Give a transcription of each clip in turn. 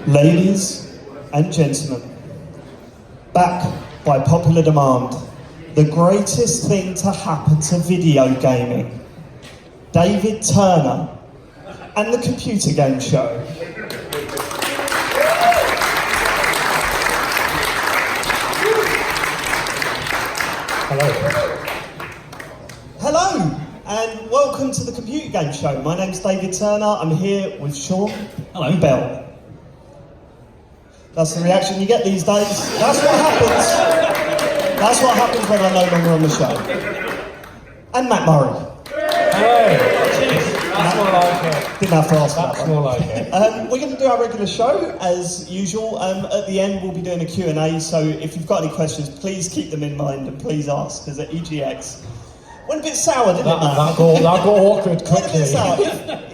Ladies and gentlemen, back by popular demand, the greatest thing to happen to video gaming, David Turner and the Computer Game Show. Hello, and welcome to the Computer Game Show. My name's David Turner. I'm here with Sean and Bell. That's the reaction you get these days. That's what happens. That's what happens when I'm no longer on the show. And Matt Murray. Hello. That's more like it. Didn't have to ask That's that. more like it. We're going to do our regular show as usual. At the end, we'll be doing a Q&A. So if you've got any questions, please keep them in mind and please ask. Because at EGX, went a bit sour, didn't it, Matt? That got awkward quickly. Went a bit sour.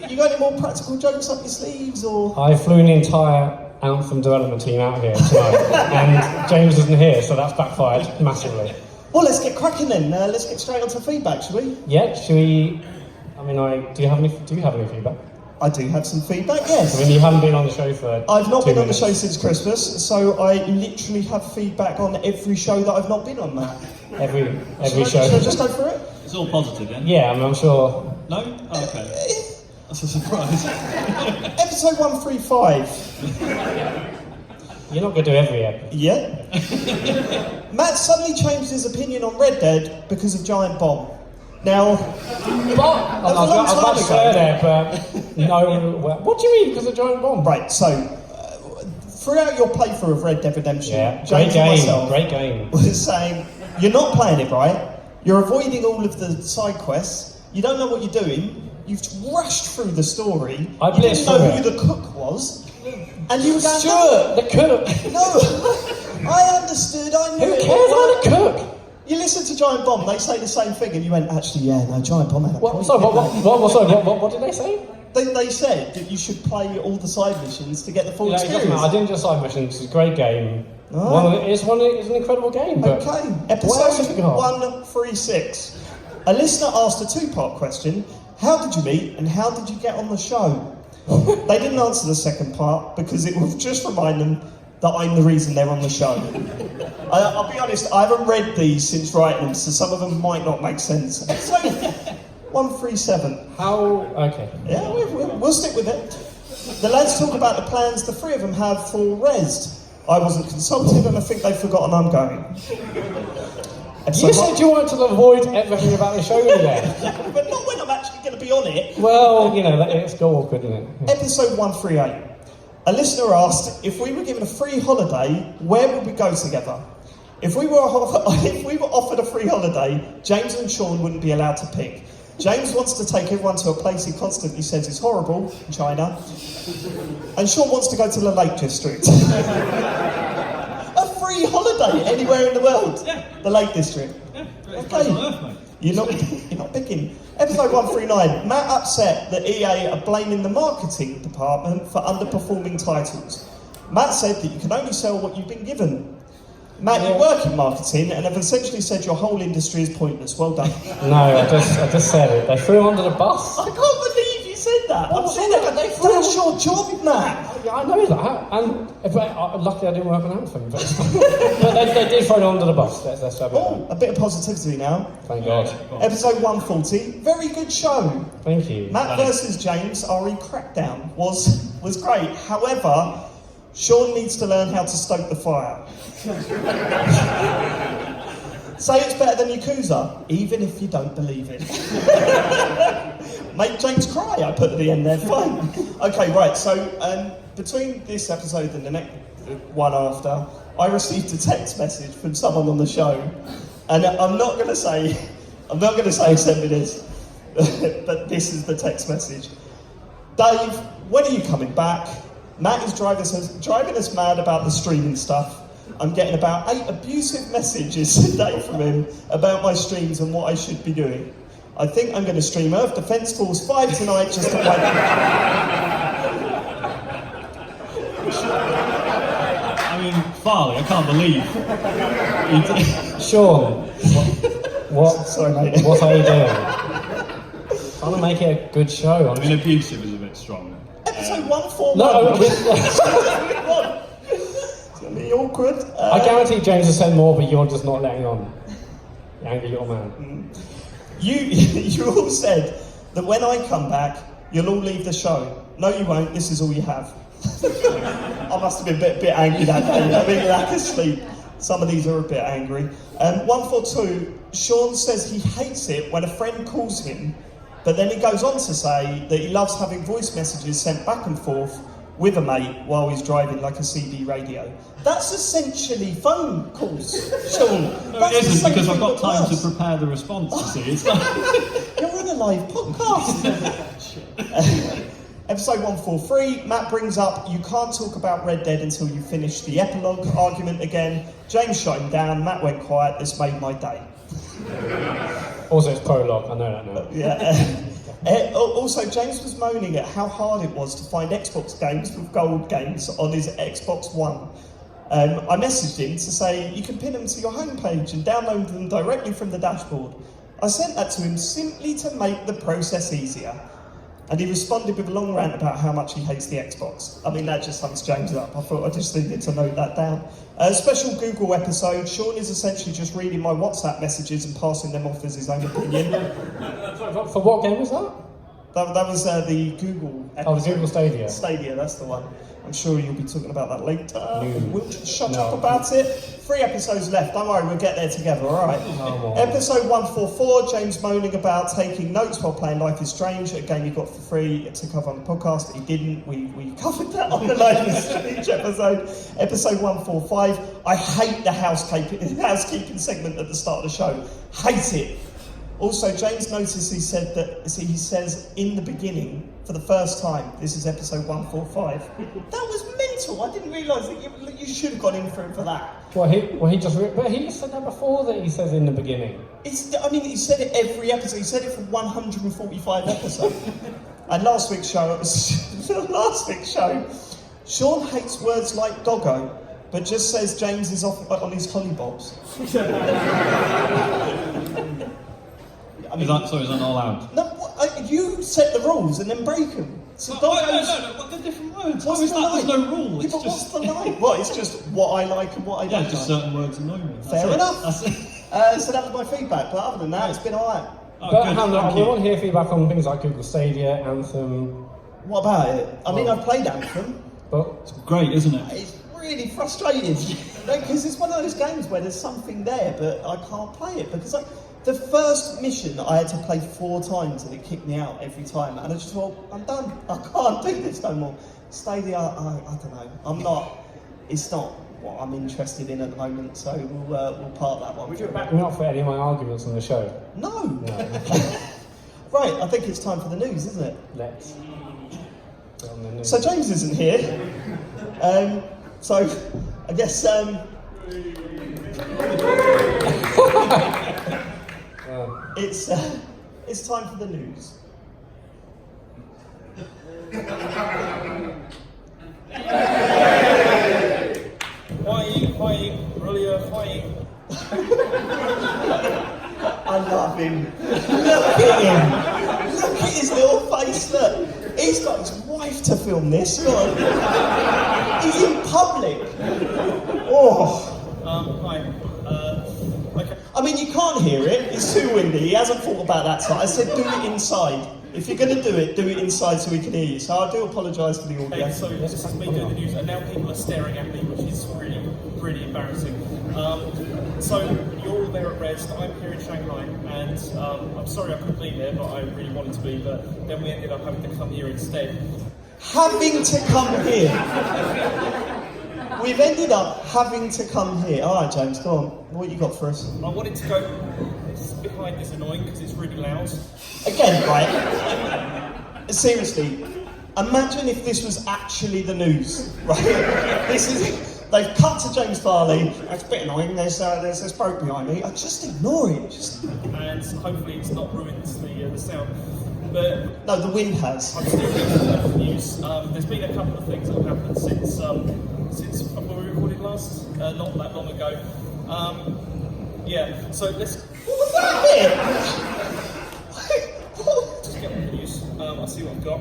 You got any more practical jokes up your sleeves, or? I flew an entire Anthem development team out here tonight, and James isn't here, so that's backfired massively. Well, let's get cracking then. Let's get straight onto feedback, shall we? Yeah, should we? I mean, do you have any feedback? I do have some feedback, yes. I mean, you haven't been on the show for I've not 2 been on the minutes. show since Christmas, so I literally have feedback on every show that I've not been on, Matt. Every show. Should I just go for it? It's all positive, yeah? Yeah, I mean, I'm sure. No? Oh, okay. That's a surprise. Episode 135. You're not going to do every episode. Yeah. Matt suddenly changed his opinion on Red Dead because of Giant Bomb. Now, I was about to say there, but no. What do you mean? Because of Giant Bomb? right, so throughout your playthrough of Red Dead Redemption, Yeah, James and myself great game. was saying, you're not playing it right, you're avoiding all of the side quests, you don't know what you're doing, you've rushed through the story, I you didn't know blitzed who the cook was, and you were going, Stuart, the cook. no, I understood, I knew Who it. cares about the cook? You listen to Giant Bomb, they say the same thing, and you went, actually, yeah, no, Giant Bomb had a point. What did they say? They said that you should play all the side missions to get the full It doesn't experience. matter. I didn't just side missions. It's a great game. Oh. It's an incredible game. But Okay, what else have episode we got? 136. A listener asked a two-part question. How did you meet and how did you get on the show? They didn't answer the second part because it would just remind them that I'm the reason they're on the show. I'll be honest, I haven't read these since writing them, so some of them might not make sense. Episode 137. How? Okay. Yeah, we'll stick with it. The lads talk about the plans the three of them have for Rezzed. I wasn't consulted and I think they've forgotten I'm going. You said you wanted to avoid everything about the show there. But not when I'm actually going to be on it. Well, it's awkward, isn't it? Episode 138. A listener asked, if we were given a free holiday, where would we go together? If we were offered a free holiday, James and Sean wouldn't be allowed to pick. James wants to take everyone to a place he constantly says is horrible, China, and Sean wants to go to the Lake District. A free holiday anywhere in the world. Yeah. The Lake District. Okay. On Earth, mate. You're not picking. Episode 139. Matt upset that EA are blaming the marketing department for underperforming titles. Matt said that you can only sell what you've been given. Matt, you work in marketing and have essentially said your whole industry is pointless. Well done. No, I just said it. They threw him under the bus. I can't believe you said that. What I'm was saying that? that. That's your job, Matt. Yeah, I know that, and luckily I didn't work on Anthem, but they did throw him under the bus. Let's have it. Oh, a bit of positivity now. Thank God. Episode 140. Very good show. Thank you. Matt versus James RE Crackdown was great. However, Sean needs to learn how to stoke the fire. Say it's better than Yakuza, even if you don't believe it. Make James cry, I put at the end there, fine. Okay, right, so between this episode and the next one after, I received a text message from someone on the show, and I'm not going to say send me this, but this is the text message. Dave, when are you coming back? Matt is driving us mad about the streaming stuff. I'm getting about 8 abusive messages a day from him about my streams and what I should be doing. I think I'm going to stream Earth Defense Force 5 tonight just to play. I mean, Farley, I can't believe. Sean, what? Sorry, mate. What are you doing? Trying to make it a good show. I mean, abusive is a bit strong. episode 141. No, It's going to be awkward. I guarantee James has said more, but you're just not letting on. You angry little man. You all said that when I come back, you'll all leave the show. No, you won't. This is all you have. I must have been a bit angry that day. I mean, lack of sleep. Some of these are a bit angry. 142, Sean says he hates it when a friend calls him, but then he goes on to say that he loves having voice messages sent back and forth with a mate while he's driving like a CB radio. That's essentially phone calls, Sean. No, it isn't, because I've got time to prepare the response, you see. It's like... You're on a live podcast. Episode 143, Matt brings up, you can't talk about Red Dead until you finish the epilogue argument again. James shot him down, Matt went quiet, this made my day. Also, it's prologue, I know that now. Yeah. Also, James was moaning at how hard it was to find Xbox games with gold games on his Xbox One. I messaged him to say, you can pin them to your homepage and download them directly from the dashboard. I sent that to him simply to make the process easier. And he responded with a long rant about how much he hates the Xbox. I mean, that just sums James up. I thought I just needed to note that down. A special Google episode. Sean is essentially just reading my WhatsApp messages and passing them off as his own opinion. For what game was that? That was the Google episode. Oh, the Google Stadia. Stadia, that's the one. I'm sure you'll be talking about that later. No. We'll just shut up about it. 3 episodes left. Don't worry, we'll get there together, alright? Oh, Episode 144, James moaning about taking notes while playing Life is Strange, a game he got for free to cover on the podcast. He didn't. We covered that on the Life is Strange episode. Episode 145, I hate the housekeeping segment at the start of the show. Hate it. Also, James noticed he says in the beginning for the first time. This is episode 145. That was mental. I didn't realise that you should have gone in for it for that. Well, he just said that before that he says in the beginning. He said it every episode. He said it for 145 episodes. And last week's show, Sean hates words like doggo, but just says James is off on his hollybobs. Is that not allowed? No, you set the rules and then break them. So No, what the different words? What's There's the line? no rule. Yeah, but what's the line? What, it's just what I like and what I don't Yeah, just like. certain words annoy me. Fair enough. That's it. So that was my feedback, but other than that, it's been alright. Oh, But good, hang on, thank we you. want to hear feedback on things like Google Stadia, Anthem, What about it? I mean, I've played Anthem. but Great, isn't it? It's really frustrating. Because it's one of those games where there's something there, but I can't play it. Because the first mission I had to play 4 times and it kicked me out every time. And I just thought, I'm done. I can't do this no more. Stadia, I don't know. It's not what I'm interested in at the moment, so we'll part that one. would you back me up for any of my arguments on the show? No. No. Right, I think it's time for the news, isn't it? Let's. Get on the news. So James isn't here. So I guess it's time for the news. I love him. Look at him. Look at his little face. Look, he's got his wife to film this. Look. He's in public. Oh. Hi. Okay. I mean, you can't hear it. It's too windy. He hasn't thought about that side. I said do it inside. If you're going to do it inside so we can hear you. So I do apologise for the audio. Okay, so this is me doing the news, and now people are staring at me, which is really, really embarrassing. So you're all there at Rezzed, I'm here in Shanghai, and I'm sorry I couldn't be there, but I really wanted to be, but then we ended up having to come here instead. Having to come here. We've ended up having to come here. All right, James, go on. What you got for us? I wanted to go behind this annoying because it's really loud. Again, right? Seriously, imagine if this was actually the news, right? This is. They've cut to James Farley. It's a bit annoying. There's this broke behind me. I just ignore it. And hopefully it's not ruined the sound. But No, the wind has. I'm still going to the news. There's been a couple of things that have happened since when we recorded last, not that long ago. Yeah, so let's What was that bit? just get on the news. I'll see what I've got.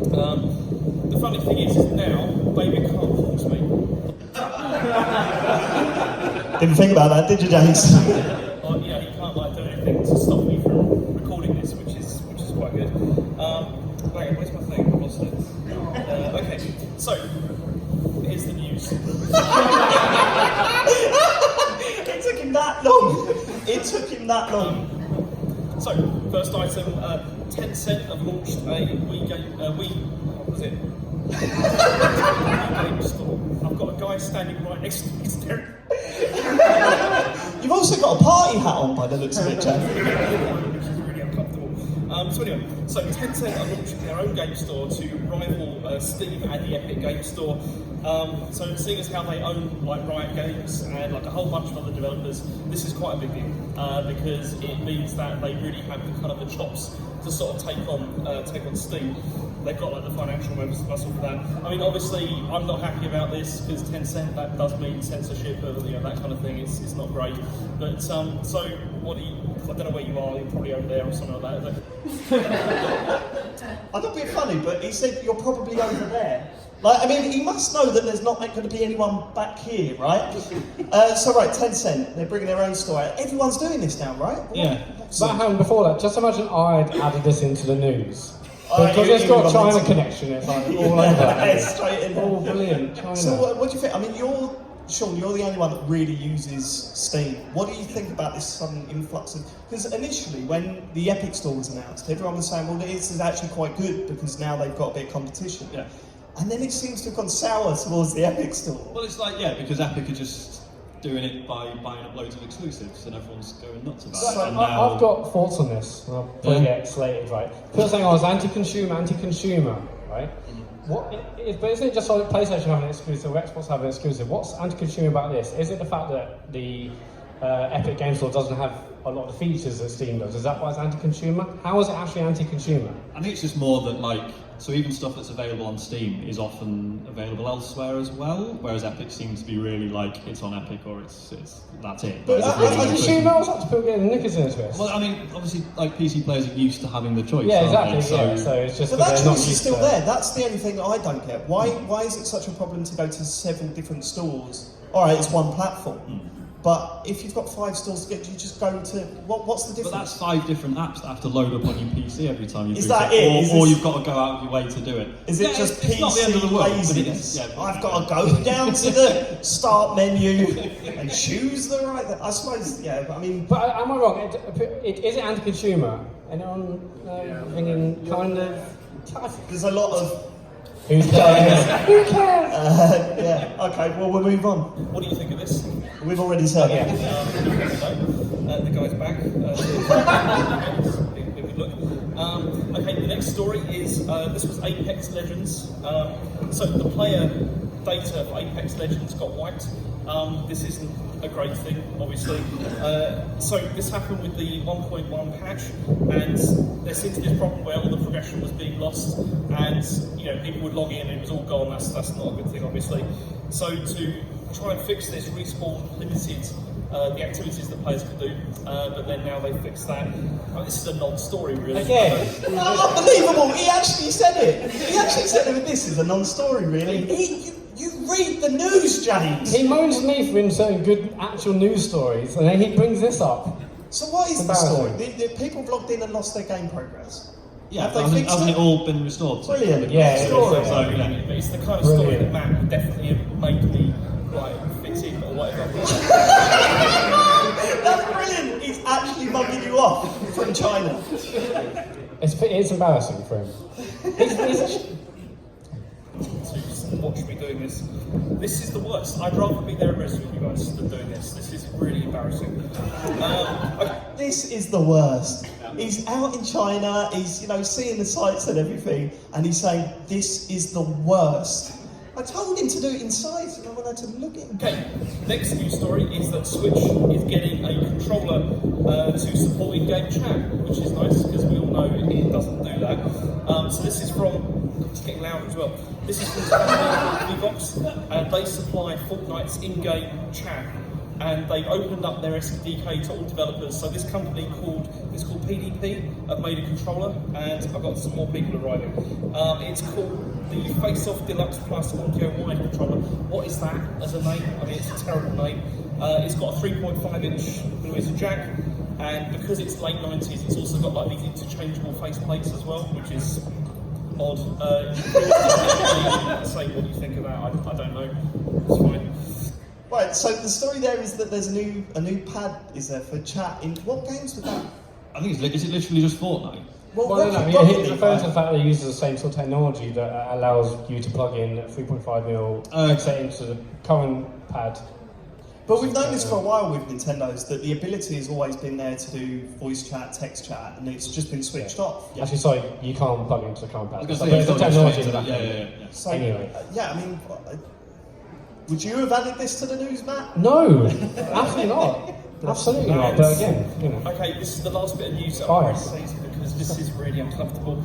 The funny thing is now Baby can't force me. Didn't think about that, did you, James? Yeah, he can't do anything to stop me from recording this, which is quite good. Wait, where's my thing? I lost it. Okay, so here's the news. It took him that long. It took him that long. So, first item, Tencent have launched a Wii game, what was it? Wii game store. I've got a guy standing right next to me staring. You've also got a party hat on by the looks of it, Jack. Which is really uncomfortable. So anyway, Tencent are launching their own game store to rival Steam and the Epic Game Store. So seeing as how they own like Riot Games and like a whole bunch of other developers, this is quite a big deal because it means that they really have the kind of the chops to sort of take on Steam. They've got like the financial muscle for that. I mean, obviously, I'm not happy about this because Tencent, that does mean censorship, that kind of thing. It's not great. But so what do you? I don't know where you are. You're probably over there or something like that. I'm not being funny, but he said you're probably over there. Like, I mean, he must know that there's not going to be anyone back here, right? So, right, Tencent, they're bringing their own store out. Everyone's doing this now, right? Yeah. But hang on, before that, just imagine I'd added this into the news. Oh, Because it's got China connection, it's like all over. It's straight in there. Oh, brilliant, China. So, what do you think? I mean, Sean, you're the only one that really uses Steam. What do you think about this sudden influx of... Because initially, when the Epic Store was announced, everyone was saying, well, this is actually quite good because now they've got a bit of competition. Yeah. And then it seems to have gone sour towards the Epic Store. Well, it's like, yeah, because Epic are just doing it by buying up loads of exclusives and everyone's going nuts about it. And now... I've got thoughts on this, and I'll probably get slated, right? People saying I was anti-consumer, right? But isn't it just like PlayStation having an exclusive or Xbox having an exclusive? What's anti-consumer about this? Is it the fact that the Epic Game Store doesn't have a lot of the features that Steam does? Is that why it's anti-consumer? How is it actually anti-consumer? I think it's just more that, like, so even stuff that's available on Steam is often available elsewhere as well, whereas Epic seems to be really like, it's on Epic or it's that's it. But Like, it's really anti-consumer, I was like to put getting the knickers into this. well, I mean, obviously, like, PC players are used to having the choice, Yeah, aren't exactly, they? yeah, so it's just But that that they're not choice is used still to there. That's the only thing that I don't get. Why is it such a problem to go to several different stores? All right, it's one platform. But if you've got 5 stores to get, you just go to... What's the difference? But that's 5 different apps that have to load up on your PC every time you Is boot that it. it? Or you've got to go out of your way to do it. Is it just it's not the end of the PC world, but laziness? it's, yeah, I've got to go down to the start menu and choose the right... I suppose, yeah, I mean... But am I wrong? Is it anti-consumer? Anyone thinking kind of... There's a lot of... Who cares? Who cares? Yeah, okay, well, we'll move on. What do you think of this? We've already said it. The guy's back. Good look. Okay, the next story is this was Apex Legends. So the player data for Apex Legends got wiped. This isn't a great thing, obviously. So this happened with the 1.1 patch, and there seemed to be this problem where all the progression was being lost, and people would log in and it was all gone. That's not a good thing, obviously. So to try and fix this, Respawn limited the activities that players could do, but then now they fixed that. This is a non-story, really. Again. Unbelievable! He actually said it. He actually said it. This is a non-story, really. You read the news, James. He moans at me for inserting good actual news stories, and then he brings this up. So what is the story? The people have logged in and lost their game progress. Yeah, Have they fixed hasn't it? it all been restored? Brilliant. Yeah, Story. But it's the kind of story that Matt would definitely have made me fit in or whatever. That's brilliant. He's actually mugging you off from China. It's embarrassing for him. To watch me doing this. This is the worst. I'd rather be there at Rezzed with you guys than doing this. This is really embarrassing. Okay. This is the worst. He's out in China, he's seeing the sights and everything, and he's saying, this is the worst. I told him to do it inside, so no one had to look at him. Okay, next news story is that Switch is getting a controller to support in-game chat, which is nice, because we all know it doesn't do that. So this is from, it's getting louder as well, this is from Vox, and they supply Fortnite's in-game chat and they've opened up their SDK to all developers. So this company called PDP have made a controller, and I've got some more people arriving. It's called the Face-Off Deluxe Plus Audio Wide Controller. What is that as a name? I mean, it's a terrible name. It's got a 3.5-inch laser jack, and because it's late 90s, it's also got like these interchangeable face plates as well, which is odd. Say what you think of that. I don't know. It's fine. Right, so the story there is that there's a new pad, is there, for chat in what games with that? I think is it literally just Fortnite? Well, no, he's referring to the fact that it uses the same sort of technology that allows you to plug in 3.5mm headset into the current pad. But we've known this for a while with Nintendo's, that the ability has always been there to do voice chat, text chat, and it's just been switched off. Actually, sorry, you can't plug into the current pad. I was going to say, the technology in the yeah. So, anyway. I mean, would you have added this to the news, Matt? No, absolutely not. Absolutely not. But again, you know. Okay, this is the last bit of news that I'm going to say because this is really uncomfortable.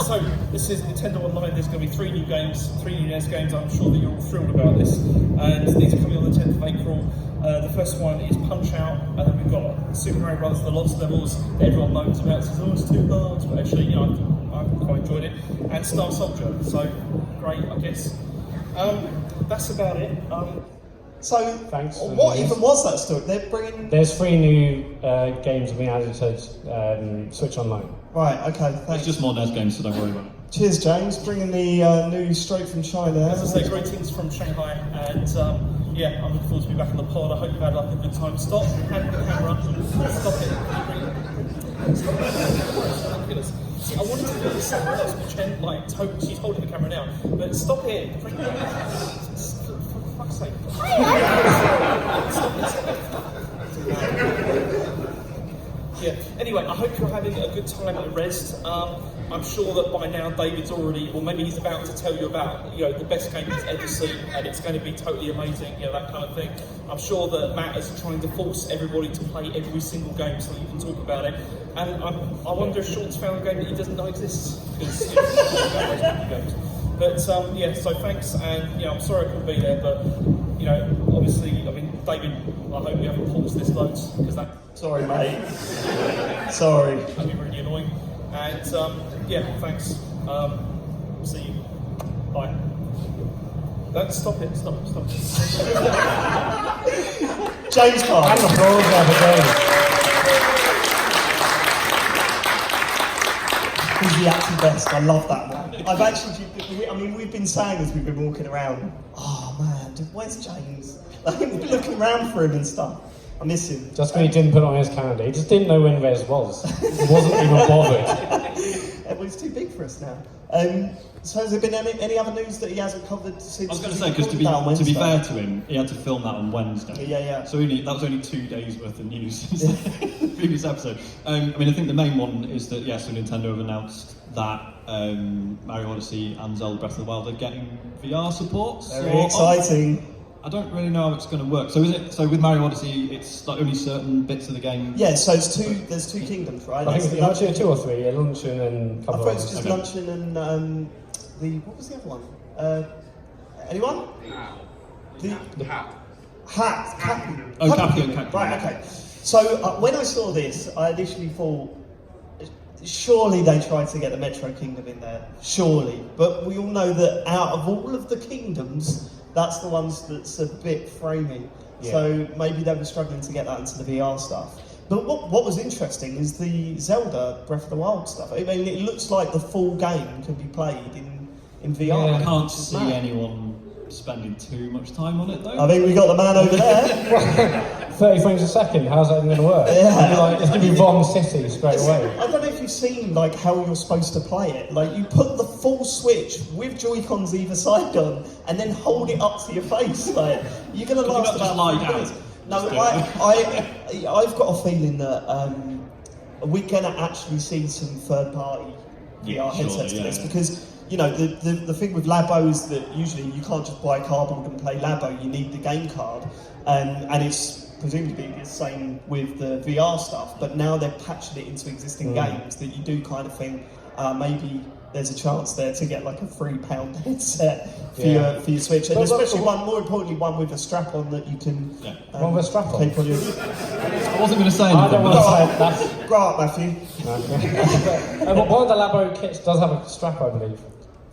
So this is Nintendo Online. There's going to be 3 new games, 3 new NES games. I'm sure that you're all thrilled about this. And these are coming on the 10th of April. The first one is Punch Out, and then we've got Super Mario Bros. The Lost Levels that everyone knows about. Says, oh, it's too hard, but actually, you know, I've quite enjoyed it. And Star Soldier. So great, I guess. That's about it. So, Thanks what even was that story? They're bringing... There's 3 new games being added to Switch Online. Right, okay, It's thanks. just more NES games, so don't worry about it. Cheers, James, bringing the news straight from China. As I say, greetings from Shanghai, and yeah, I'm looking forward to be back on the pod. I hope you've had like a good time. Stop the camera. Stop it. Stop it. Ridiculous. See, I wanted to do this somewhere else, pretend like she's holding the camera now, but stop it. For fuck's sake. Stop it. Yeah. Anyway, I hope you're having a good time at Rezzed. I'm sure that by now David's already, or maybe he's about to tell you about, you know, the best game he's ever seen, and it's going to be totally amazing, you know, that kind of thing. I'm sure that Matt is trying to force everybody to play every single game so you can talk about it. And I wonder if Sean's found a game that he doesn't know exists, because you know, games. But yeah, so thanks, and you know, I'm sorry I couldn't be there, but you know, obviously, I mean, David, I hope you haven't paused this loads, because that. Sorry, mate. Sorry. That'd be really annoying. And yeah, thanks. See you. Bye. Stop it. Stop it. James Carr. And applause there for Dave. He's the absolute best. I love that one. I've actually, I mean, we've been saying as we've been walking around, oh man, where's James? Like, we've been looking around for him and stuff. I miss him. Just when he didn't put it on his calendar, he just didn't know when Rez was. He wasn't even bothered. Well, he's too big for us now. So has there been any other news that he hasn't covered since? I was going to say, because to be fair to him, he had to film that on Wednesday. Yeah. So that was only 2 days worth of news since the previous episode. I mean, I think the main one is that, so Nintendo have announced that Mario Odyssey and Zelda Breath of the Wild are getting VR support. Very exciting. I don't really know how it's going to work. So with Mario Odyssey, it's like only certain bits of the game? Yeah, so there's two kingdoms, right? I think it's actually 2 or 3, Luncheon and a couple I thought it's just Luncheon and what was the other one? Anyone? The Hat. Captain. Oh, Captain. Right, okay. So when I saw this, I initially thought, surely they tried to get the Metro Kingdom in there. Surely. But we all know that out of all of the kingdoms, that's the ones that's a bit framey. Yeah. So maybe they were struggling to get that into the VR stuff. But what was interesting is the Zelda Breath of the Wild stuff. I mean, it looks like the full game can be played in VR. Yeah, I can't see anyone spending too much time on it though. I think we got the man over there. 30 frames a second, how's that going to work? Yeah. It's going to be Vom City straight away. I don't know if you've seen like how you're supposed to play it. Like you put the full Switch with Joy-Cons either side on, and then hold it up to your face. Like you're going to last about 5 minutes. No, I've got a feeling that we're going to actually see some third-party VR headsets to this because. You know, the thing with Labo is that usually you can't just buy a cardboard and play Labo, you need the game card. And it's presumably the same with the VR stuff, but now they're patching it into existing games that you do kind of think, maybe there's a chance there to get like a £3 headset for, Yeah. your Switch, and But- especially one, more importantly, one with a strap on that you can One with a strap on? keep on your... I wasn't going to say I don't anything. want to but- say that. Grow up, Matthew. One of the Labo kits does have a strap, I believe.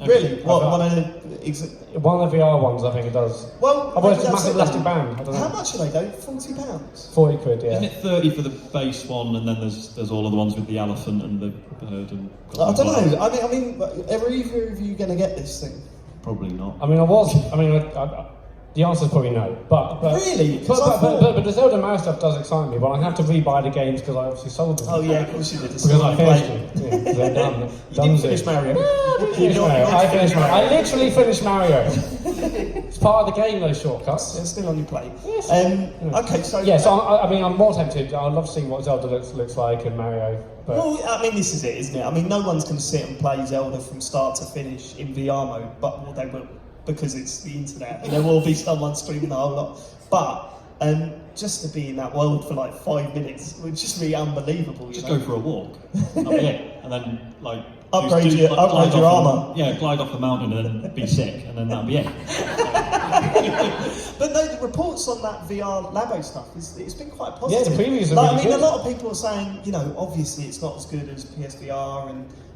Really? What, I've one got- of the... One of the VR ones, I think it does. Well, Otherwise, maybe it's a that's massive it elastic then. band. I don't know. How much are they though? £40? 40 quid, yeah. Isn't it 30 for the base one, and then there's all of the ones with the elephant and the bird and... I don't know. I mean, are either of you going to get this thing? Probably not. I mean, the answer is probably no. But Really? 'Cause I But, thought- but the Zelda Mario stuff does excite me, but I have to rebuy the games because I obviously sold them. Oh yeah, of course you did. It's Because I still finished played. them. Yeah, 'cause they're done. You didn't finish Mario. Finish Mario. I finished Mario. I literally finished Mario. It's part of the game, those shortcuts. It's still on your plate. Yes. Okay, so... Yeah, so I mean, I'm more tempted. I'd love to see what Zelda looks like and Mario. But Well, I mean, this is it, isn't it? I mean, no one's going to sit and play Zelda from start to finish in VR mode, but well, they will, because it's the internet, and there will be someone streaming the whole lot. But just to be in that world for like 5 minutes would just be unbelievable. Just you know? go for a walk. That'll be it. And then, like... Upgrade your glide armour. Glide off the mountain and then be sick, and then that'll be it. But no, the reports on that VR Labo stuff, it's been quite positive. Yeah, the previews are like, really I mean, good. a lot of people are saying, you know, obviously it's not as good as PSVR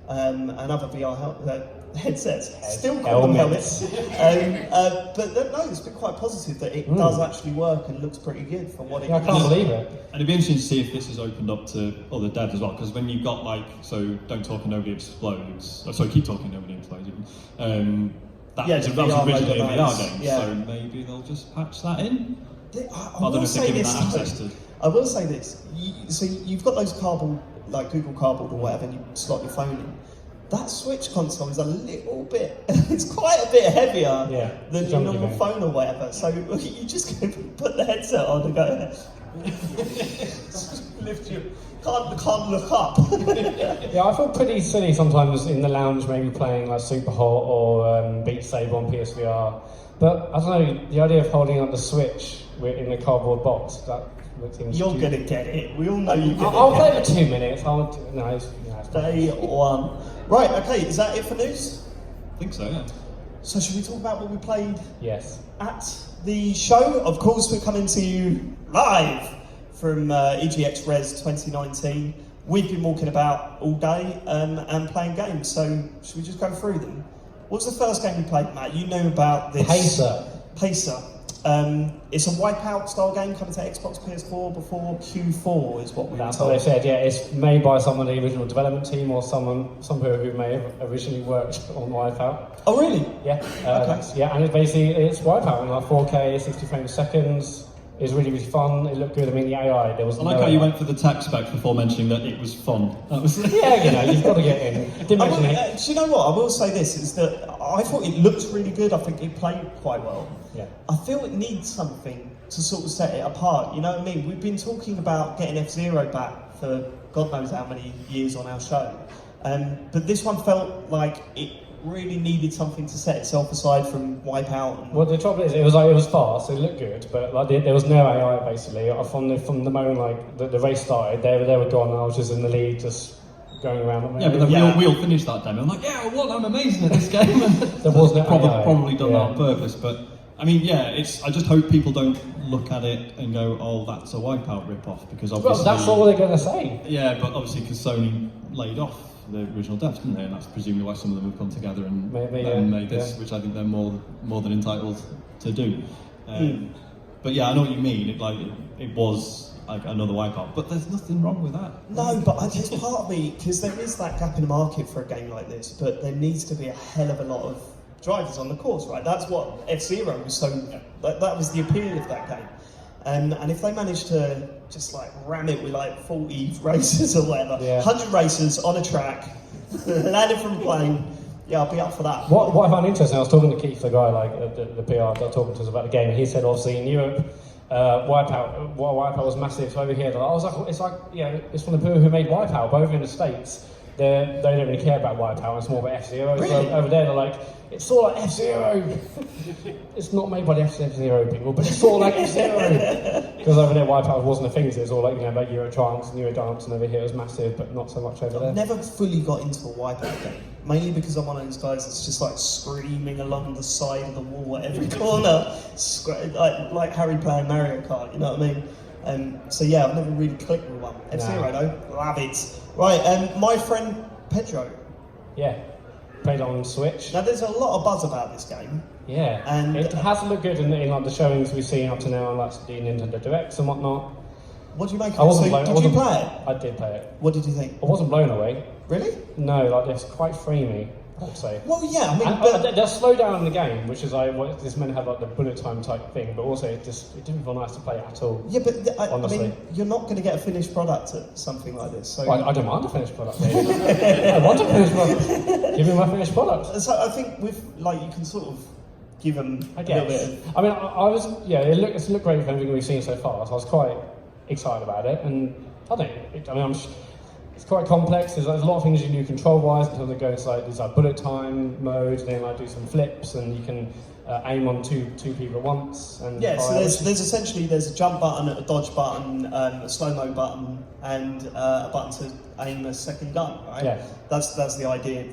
and other VR headsets. Still call them helmets. But no, it's been quite positive that it does actually work and looks pretty good for what it I can't believe it. And it'd be interesting to see if this has opened up to other devs as well, because when you've got like, so don't talk and nobody explodes, keep talking and nobody explodes even, that was originally a VR game, so maybe they'll just patch that in. I don't know if they're giving that access to... I will say this, so you've got those cardboard, like Google Cardboard or whatever, and you slot your phone in. That Switch console is a little bit, it's quite a bit heavier than your normal phone or whatever. So you just go put the headset on and go, lift your, can't look up. Yeah, I feel pretty silly sometimes in the lounge, maybe playing like Super Hot or Beat Saber on PSVR. But I don't know, the idea of holding up the Switch in a cardboard box, that looks interesting. You're going to get it. We all know you're going to I'll get play it. for 2 minutes. It's Day one. Right, okay, is that it for news? I think so, yeah. So should we talk about what we played Yes. at the show? Of course, we're coming to you live from EGX Rezzed 2019. We've been walking about all day and playing games, so should we just go through them? What was the first game we played, Matt? You know about this. Pacer. It's a Wipeout style game coming to Xbox PS4 before Q4 is what we were That's what told. they said, yeah. It's made by some of the original development team or some people who may have originally worked on Wipeout. Oh, really? Yeah. And it's Wipeout in like 4K, 60 frames a second. It was really, really fun. It looked good. I mean, the AI, there was I like how you went for the tech specs before mentioning that it was fun. That was Yeah, you know, you've got to get in. It didn't mention it. Do you know what? I will say this, is that I thought it looked really good. I think it played quite well. Yeah. I feel it needs something to sort of set it apart, you know what I mean? We've been talking about getting F-Zero back for God knows how many years on our show. But this one felt like it really needed something to set itself aside from Wipeout. And... Well, the trouble is, it was fast. It looked good, but like there was no AI basically. From the moment like the race started, they were gone. And I was just in the lead, just going around. Yeah, but then we all finished that demo. I'm like, yeah, I'm amazing at this game. There was no AI. Probably done that on purpose, but I mean, yeah, I just hope people don't look at it and go, oh, that's a Wipeout rip-off, because obviously... Well, that's all they're going to say. Yeah, but obviously because Sony laid off the original devs, didn't they? And that's presumably why some of them have come together and made this, which I think they're more than entitled to do. But yeah, I know what you mean. It was like another Wipeout, but there's nothing wrong with that. No, but there's part of me, because there is that gap in the market for a game like this, but there needs to be a hell of a lot of drivers on the course, right? That's what F-Zero was so... That was the appeal of that game. And if they manage to just like ram it with like 40 races or whatever, 100 races on a track, landed from a plane, yeah, I'll be up for that. What I found interesting, I was talking to Keith, the guy like the PR that talking to us about the game, and he said obviously in Europe, Wipeout was massive. So over here, I was like, it's from the people who made Wipeout, but over in the States, they don't really care about Wipeout. It's more about F-Zero. Really? So over there, they're like, it's sort of like F-Zero. It's not made by the F-Zero people, but it's sort of like F-Zero. Because over there, Wipeout wasn't a thing. It was all like about Euro Trance and Euro Dance, and over here it was massive, but not so much over there. I've never fully got into a Wipeout game. mainly because I'm one of those guys that's just like screaming along the side of the wall at every corner, like Harry playing Mario Kart, you know what I mean? So yeah, I've never really clicked with one. F-Zero though, love it. Right, my friend Pedro. Yeah, played on Switch. Now there's a lot of buzz about this game. Yeah, and it has looked good in like the showings we've seen up to now, like the Nintendo Directs and whatnot. What do you make of it? Did you play it? I did play it. What did you think? I wasn't blown away. Really? No, like it's quite freemy, I'd say. Well, yeah, I mean, and they'll slow down in the game, which is like what this meant to have like the bullet time type thing, but also it didn't feel nice to play at all. Yeah, but honestly. I mean, you're not going to get a finished product at something like this. So well, I don't mind a finished product. I want a finished product. Give me my finished product. So I think with like you can sort of give them a little bit of... I mean, I was it's looked great with everything we've seen so far, so I was quite excited about it, and I think it's quite complex. There's a lot of things you can do control-wise in terms of going to like these like bullet time mode, and then like do some flips, and you can aim on two people at once. And yeah, so there's essentially a jump button, a dodge button, a slow-mo button, and a button to aim a second gun. Right? Yeah. That's the idea.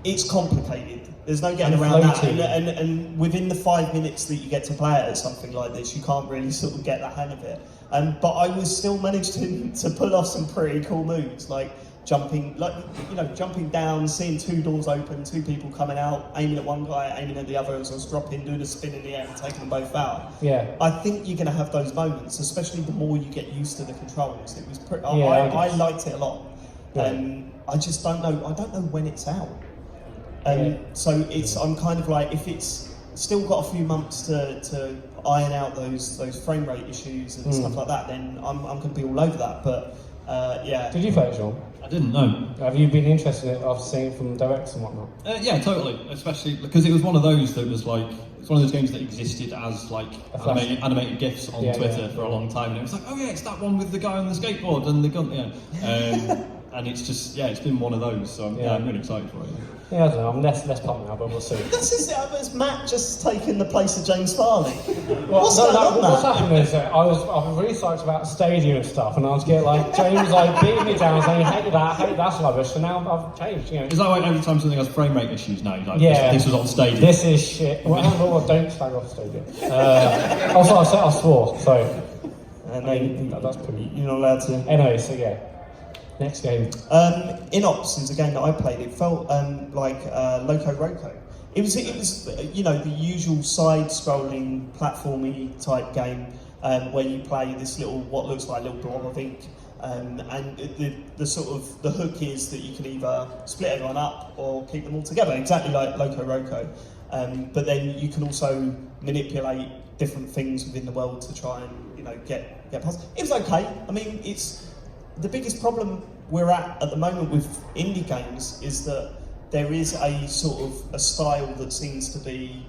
It's complicated. There's no getting around that. And within the 5 minutes that you get to play it at something like this, you can't really sort of get the hang of it. But I was still managed to pull off some pretty cool moves, like jumping down, seeing two doors open, two people coming out, aiming at one guy, aiming at the other as I was dropping, doing a spin in the air and taking them both out. Yeah. I think you're going to have those moments, especially the more you get used to the controls. It was pretty. Yeah, I liked it a lot. Yeah. I just don't know. I don't know when it's out. So I'm kind of like, if it's still got a few months to iron out those frame rate issues and stuff like that, then I'm going to be all over that. But yeah. Did you play it, Sean? I didn't know. Have you been interested in it after seeing it from directs and whatnot? Yeah, totally. Especially because it was one of those that was like, it's one of those games that existed as like animated GIFs on Twitter for a long time, and it was like, oh yeah, it's that one with the guy on the skateboard and the gun, and it's just, it's been one of those, so I'm really excited for it. Yeah, I don't know, I'm less pumped now, but we'll see. Has Matt just taken the place of James Farley? What's happened is that I was really psyched about Stadium and stuff, and I was getting like, James like beating me down saying, hate that's rubbish, so now I've changed, you know. Is that why every time something has frame rate issues now, you're like, this was on Stadium? This is shit. Well, don't slag off Stadium. Also, I swore, so... that's pretty... You're not allowed to... Anyway, so yeah. Next game. Inops is a game that I played. It felt like Loco Roco. It was the usual side-scrolling platformy type game where you play this what looks like a little blob of ink, and the sort of the hook is that you can either split everyone up or keep them all together, exactly like Loco Roco. But then you can also manipulate different things within the world to try and get past. It was okay. I mean, it's. The biggest problem we're at the moment with indie games is that there is a sort of a style that seems to be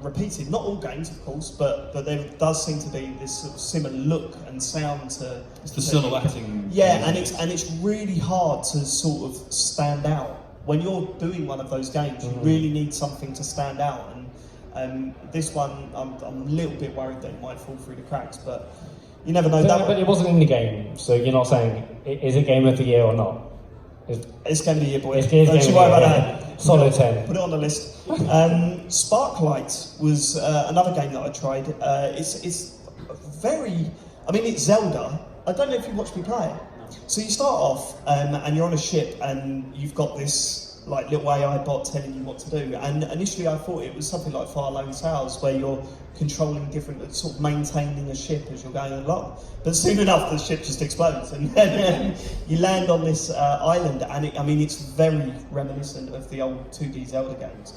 repeated. Not all games, of course, but there does seem to be this sort of similar look and sound to. It's the silhouetting. Yeah, and it's really hard to sort of stand out when you're doing one of those games. You really need something to stand out, and this one I'm a little bit worried that it might fall through the cracks, but. You never know. But it wasn't in the game, so you're not saying, is it Game of the Year or not? It's Game of the Year, boy. Don't you worry about that. Solid 10. Put it on the list. Sparklite was another game that I tried. It's very... I mean, it's Zelda. I don't know if you watched me play it. So you start off, and you're on a ship, and you've got this like little AI bot telling you what to do. And initially I thought it was something like Far Lone Tales, where you're controlling different, sort of maintaining a ship as you're going along. But soon enough, the ship just explodes, and then you land on this island, and it's very reminiscent of the old 2D Zelda games.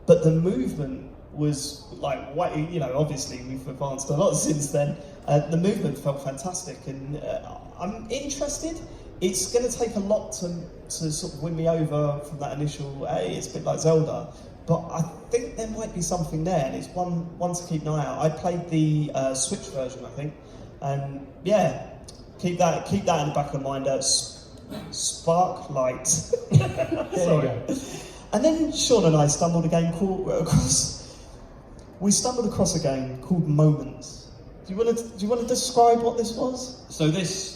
But the movement was like, obviously we've advanced a lot since then. The movement felt fantastic, and I'm interested. It's going to take a lot to sort of win me over from that initial, hey, it's a bit like Zelda. But I think there might be something there, and it's one to keep an eye out. I played the Switch version, I think, and yeah, keep that in the back of the mind. Sparklite. Sorry. And then Sean and I stumbled across a game called Moments. Do you want to describe what this was? So this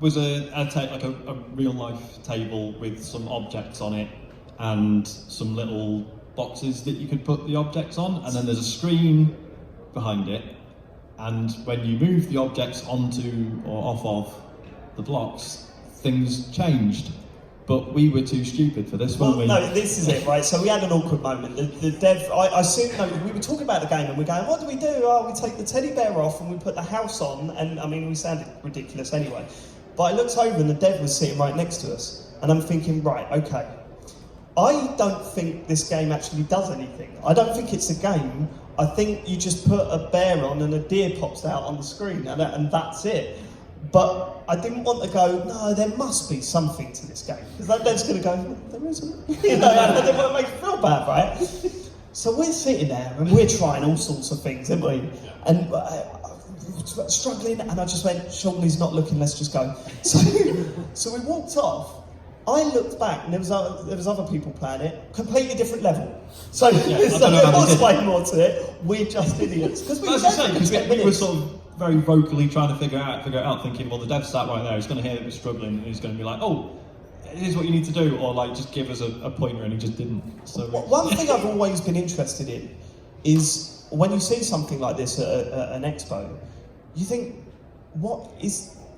was like a real life table with some objects on it and some little boxes that you could put the objects on, and then there's a screen behind it, and when you move the objects onto or off of the blocks, things changed. But we were too stupid for this, weren't we? No, this is it, right? So we had an awkward moment. The dev, I assume, no, we were talking about the game and we're going, what do we do? Oh, we take the teddy bear off and we put the house on, and I mean, we sounded ridiculous anyway. But I looked over and the dev was sitting right next to us, and I'm thinking, right, okay, I don't think this game actually does anything. I don't think it's a game. I think you just put a bear on and a deer pops out on the screen, and that's it. But I didn't want to go, no, there must be something to this game. Because that dev's going to go, there isn't. You know, I didn't want to make it feel bad, right? So we're sitting there and we're trying all sorts of things, aren't we? And struggling, and I just went, Sean's not looking, let's just go. So we walked off. I looked back and there was other people playing it, completely different level. So, there was way more to it. We're just idiots. Because we were sort of very vocally trying to figure it out, thinking, well, the dev's sat right there, he's going to hear that we're struggling, and he's going to be like, oh, here's what you need to do, or like, just give us a pointer, and he just didn't. So one thing I've always been interested in is when you see something like this at an expo, you think, what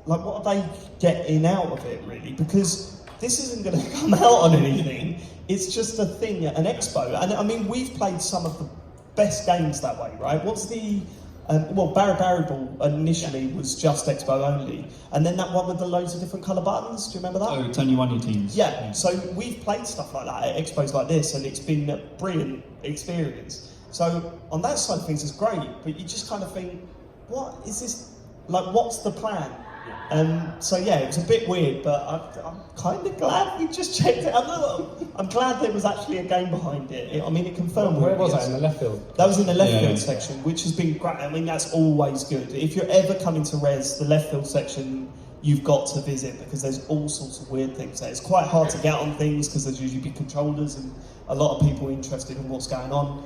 are they getting out of it, really? Because this isn't going to come out on anything, it's just a thing at an expo. And I mean, we've played some of the best games that way, right? What's the... Barry Ball initially was just Expo only, and then that one with the loads of different colour buttons, do you remember that? Oh, Turn You On Your Teens. Yeah, so we've played stuff like that at expos like this, and it's been a brilliant experience. So on that side of things, it's great, but you just kind of think, what is this, like, what's the plan? So yeah, it was a bit weird, but I'm kind of glad we just checked it out. I'm glad there was actually a game behind it. I mean, it confirmed where was that, in the left field? That was in the left field section, which has been great. I mean, that's always good. If you're ever coming to Res, the left field section, you've got to visit, because there's all sorts of weird things there. It's quite hard to get on things because there's usually big controllers and a lot of people interested in what's going on.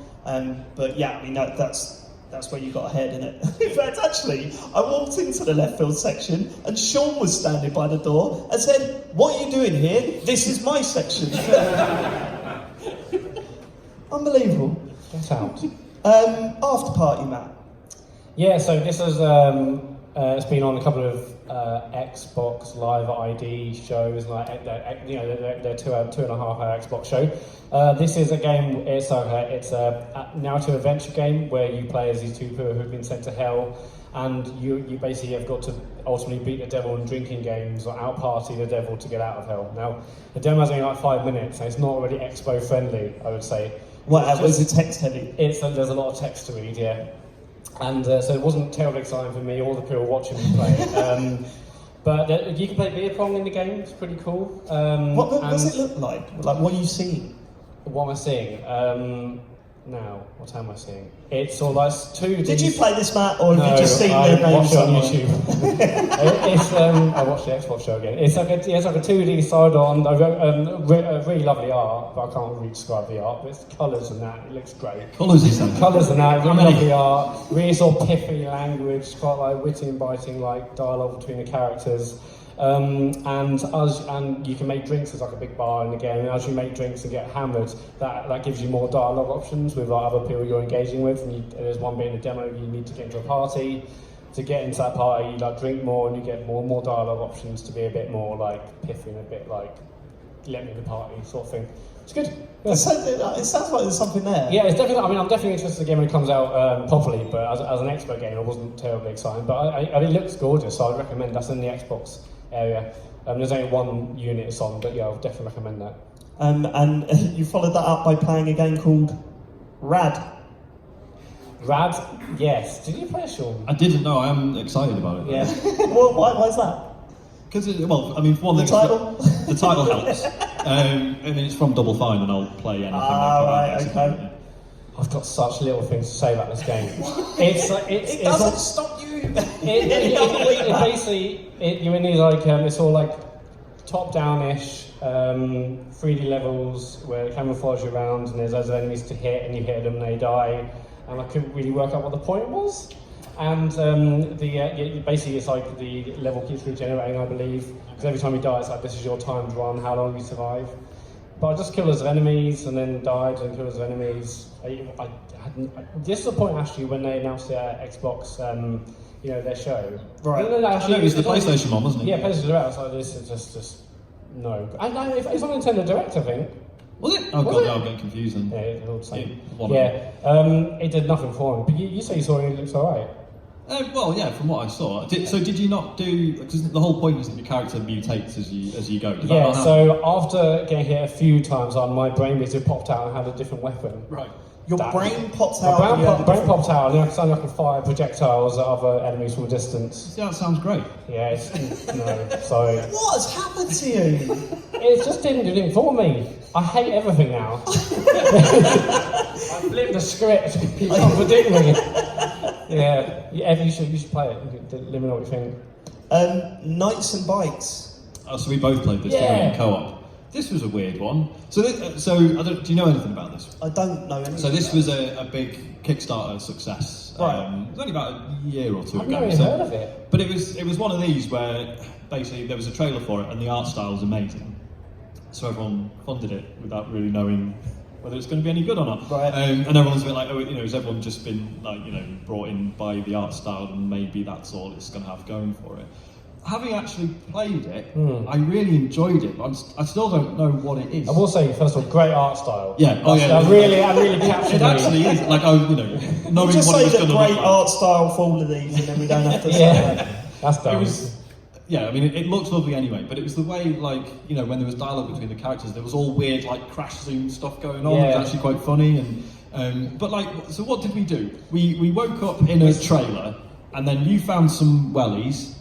But yeah, I mean, that's where you got ahead in it. In fact, actually, I walked into the left field section and Sean was standing by the door and said, what are you doing here? This is my section. Unbelievable. Get out. After party, Matt. Yeah, so this is, it's been on a couple of Xbox Live ID shows, like they're 2.5 hour Xbox show. This is a game. It's a narrative adventure game where you play as these two people who've been sent to hell, and you basically have got to ultimately beat the devil in drinking games or out party the devil to get out of hell. Now the demo is only like 5 minutes, and it's not really Expo friendly, I would say. Was it text heavy? There's a lot of text to read, yeah. And so it wasn't terribly exciting for me or the people watching me play it. But you can play beer pong in the game, it's pretty cool. What does it look like? Like, what are you seeing? What am I seeing? Now, what am I seeing? It's all like 2D. Did you play this, Matt, or have no, you just seen I their names watched it on somewhere? YouTube. I watched the Xbox show again. It's like a 2D side-on. Really lovely art, but I can't really describe the art. But it's colours and that. It looks great. Colours is something. Colours and that. Really lovely art. Really sort of pithy language. Quite like witty and biting, like dialogue between the characters. And you can make drinks. There's like a big bar in the game, and as you make drinks and get hammered, that gives you more dialogue options with like other people you're engaging with. And there's one bit in the demo, you need to get into a party. To get into that party, you like drink more, and you get more dialogue options to be a bit more like pithy and a bit like let me in the party sort of thing. It's good. Yeah. It sounds like there's something there. Yeah, it's definitely. I mean, I'm definitely interested in the game when it comes out properly. But as an Xbox game, it wasn't terribly exciting. But it looks gorgeous, so I'd recommend. That's in the Xbox area. There's only one unit it's on, but yeah, I'll definitely recommend that. And you followed that up by playing a game called Rad. Rad, yes. Did you play it, Sean? I didn't know. I am excited about it. Yeah. Why is that? Because for one The thing, title? the title helps. I mean, it's from Double Fine, and I'll play anything. Right, okay. I've got such little things to say about this game. It doesn't stop you. You're in these like it's all like top-down-ish 3D levels where the camera follows you around, and there's other enemies to hit, and you hit them and they die. And I couldn't really work out what the point was. And basically it's like the level keeps regenerating, I believe, because every time you die it's like, this is your time to run, how long you survive. But I just killed loads of enemies and then died and killed loads of enemies. This is the point actually when they announced their Xbox, their show. Right. And then actually, it was the PlayStation one, wasn't it? Yeah, PlayStation Direct. I was like, this is just no. And it's on Nintendo Direct, I think. Was it? Oh god, I'm getting confused then. Yeah, it's all the same. Yeah, it did nothing for me. But you say you saw it, it looks alright. Well, yeah, from what I saw. So did you not do? Because the whole point is that your character mutates as you go. Did that not happen? So after getting hit a few times on, my brain basically popped out and had a different weapon. Right. Your brain pops out. My brain popped out, and then I can fire projectiles at other enemies from a distance. Yeah, that sounds great. Yeah, so What has happened to you? it just didn't do anything for me. I hate everything now. I flipped the script. You contradict me. Yeah, Ev, you should play it. Let me know what you think. Knights and Bikes. Oh, so we both played this in co-op. This was a weird one. So do you know anything about this? I don't know anything. So this was a big Kickstarter success. Right. It was only about a year or two I've ago. never even heard of it. But it was one of these where basically there was a trailer for it and the art style was amazing. So everyone funded it without really knowing whether it's going to be any good or not. Right. And everyone's a bit like, has everyone just been brought in by the art style and maybe that's all it's going to have going for it? Having actually played it, I really enjoyed it. But I still don't know what it is. I will say, first of all, great art style. Yeah. Oh yeah. That really captured it me. actually is. Like knowing We just what say it was the going to great look like. art style for all of these, and then we don't have to say Yeah, that's done. It was, it looks lovely anyway, but it was the way, when there was dialogue between the characters, there was all weird, crash zoom stuff going on. It was actually quite funny. So what did we do? We woke up in a trailer, and then you found some wellies,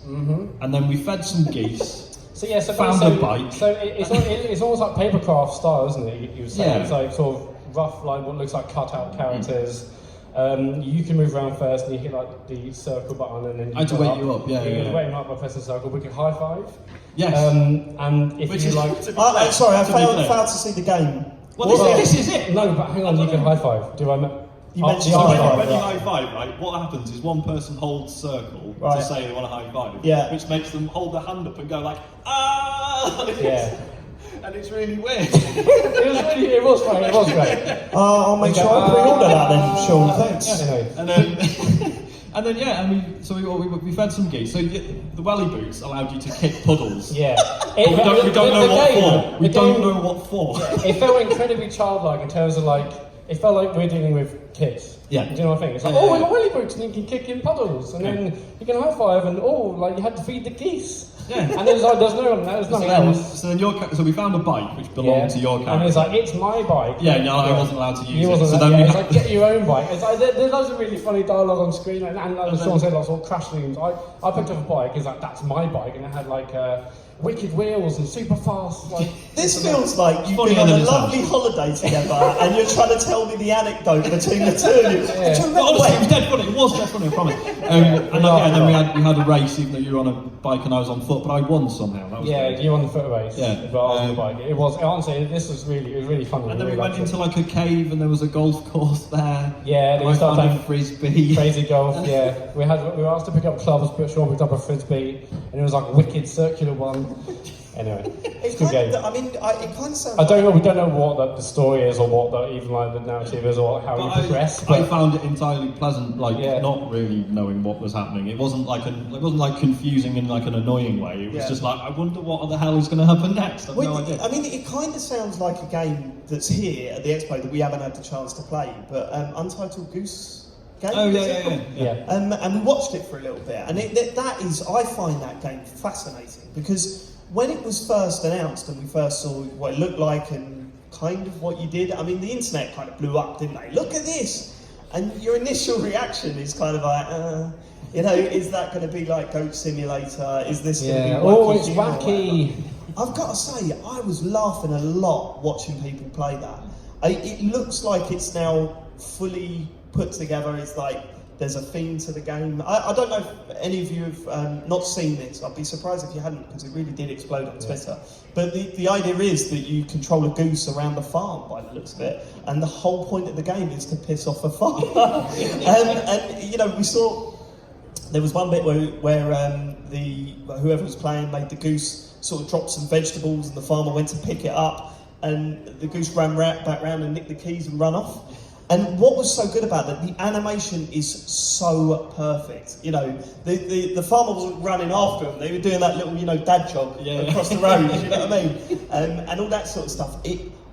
and then we fed some geese. So found a bike. So it's almost like papercraft style, isn't it? You were saying Yeah. it's like sort of rough, like what looks like cut out characters. You can move around first, and you hit the circle button, and then I had to wake you up. Yeah, you yeah. can wake him up by pressing circle. We could high five. Yes. And if Which you is- like, sorry, I To be fair. failed to see the game. Well, this is it. no, but hang on, you can high five. Do I? You mentioned the high high five, When you right. high five, right, what happens is one person holds circle to Right. say they want to high five, Yeah. which makes them hold their hand up and go like, ah! Yeah. And it's really weird. It was great. It was great. I'll make sure I pre-order that then, Sean. Thanks. Anyway. And then we fed some geese. So the welly boots allowed you to kick puddles. Yeah. We don't know what for. We don't know what for. It felt incredibly childlike in terms of it felt like we're dealing with kids. Yeah. Do you know what I think? It's like, Yeah, we yeah. got welly boots and you can kick in puddles, and then you can high five, and you had to feed the geese. Yeah. And there's nothing else. So we found a bike which belonged to your character. And it's like, it's my bike. Yeah, no, I wasn't allowed to use You it. wasn't So allowed, then we it's had- like, get your own bike. It's like, there's loads of really funny dialogue on screen, and as Sean said, lots of crash themes. I picked up a bike, it's like, that's my bike, and it had wicked wheels and super fast. This feels like you've Funny been on than a it lovely sounds. holiday together, and you're trying to tell me the anecdote between the two of you. Do you remember Honestly, it was when? dead funny. It was dead funny, I promise. And then we had a race, even though you were on a bike and I was on foot, but I won somehow. That was great. You on the foot race. Yeah. But I was on the bike. It was, honestly, this was really funny. And then I we really went liked into it. a cave and there was a golf course there. Yeah, then I we started found a playing frisbee. crazy golf. Yeah, we were asked to pick up clubs, but Sean picked up a frisbee, and it was like a wicked circular one. Anyway, it's a good game. I mean, it kind of sounds. We don't know what the story is, or what even the narrative is, or how you progress. I found it entirely pleasant, Yeah. not really knowing what was happening. It wasn't confusing in an annoying way. It was just like, I wonder what the hell is going to happen next. I've no idea. I mean, it kind of sounds like a game that's here at the Expo that we haven't had the chance to play, but Untitled Goose game. Oh is it yeah. called? Yeah. And we watched it for a little bit, and I find that game fascinating because when it was first announced and we first saw what it looked like and kind of what you did, I mean, the internet kind of blew up, didn't they? Look at this! And your initial reaction is kind of like, is that going to be like Goat Simulator? Is this going to be wacky it's humor or wacky. whatever? I've got to say, I was laughing a lot watching people play that. It looks like it's now fully put together. It's like there's a theme to the game. I don't know if any of you have not seen this. I'd be surprised if you hadn't, because it really did explode on Twitter. But the idea is that you control a goose around the farm, by the looks of it, and the whole point of the game is to piss off a farmer. And we saw there was one bit where whoever was playing made the goose sort of drop some vegetables, and the farmer went to pick it up, and the goose ran back round and nicked the keys and run off. And what was so good about that, the animation is so perfect. You know, the farmer wasn't running after them; they were doing that little, dad jog across the road. You know what I mean? And all that sort of stuff.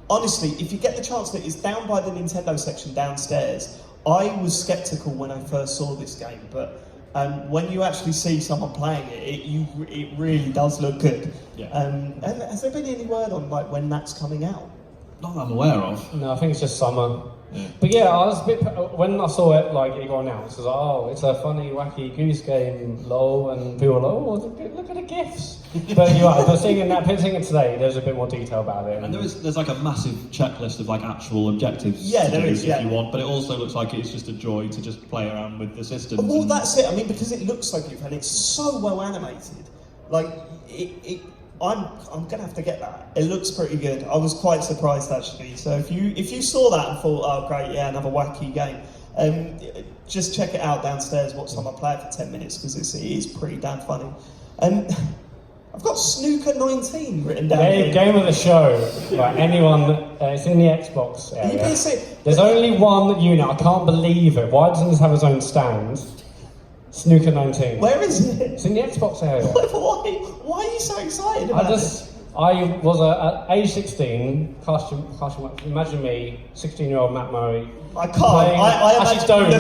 Honestly, if you get the chance, it's down by the Nintendo section downstairs. I was sceptical when I first saw this game, but when you actually see someone playing it really does look good. Yeah. And has there been any word on when that's coming out? Not that I'm aware of. No, I think it's just summer. Yeah. But yeah, I was a bit when I saw it it got announced. I was like, oh, it's a funny, wacky Goose game, lol, and people were like, oh, look at the gifs. But you're right. But seeing it today, there's a bit more detail about it. And there's like a massive checklist of like actual objectives. Yeah, there is. If you want, but it also looks like it's just a joy to just play around with the systems. Well, that's it. I mean, because it looks so beautiful and it's so well animated. Like I'm gonna have to get that. It looks pretty good. I was quite surprised actually. So if you saw that and thought, oh great, yeah, another wacky game, just check it out downstairs. Watch someone play it for 10 minutes because it is pretty damn funny. I've got Snooker 19 written down. Hey, game of the show. Right, anyone? It's in the Xbox area. There's only one unit. I can't believe it. Why doesn't this have its own stand? Snooker 19. Where is it? It's in the Xbox area. Why are you so excited about it? I was at age 16, imagine me, 16-year-old Matt Murray. I can't. I actually don't.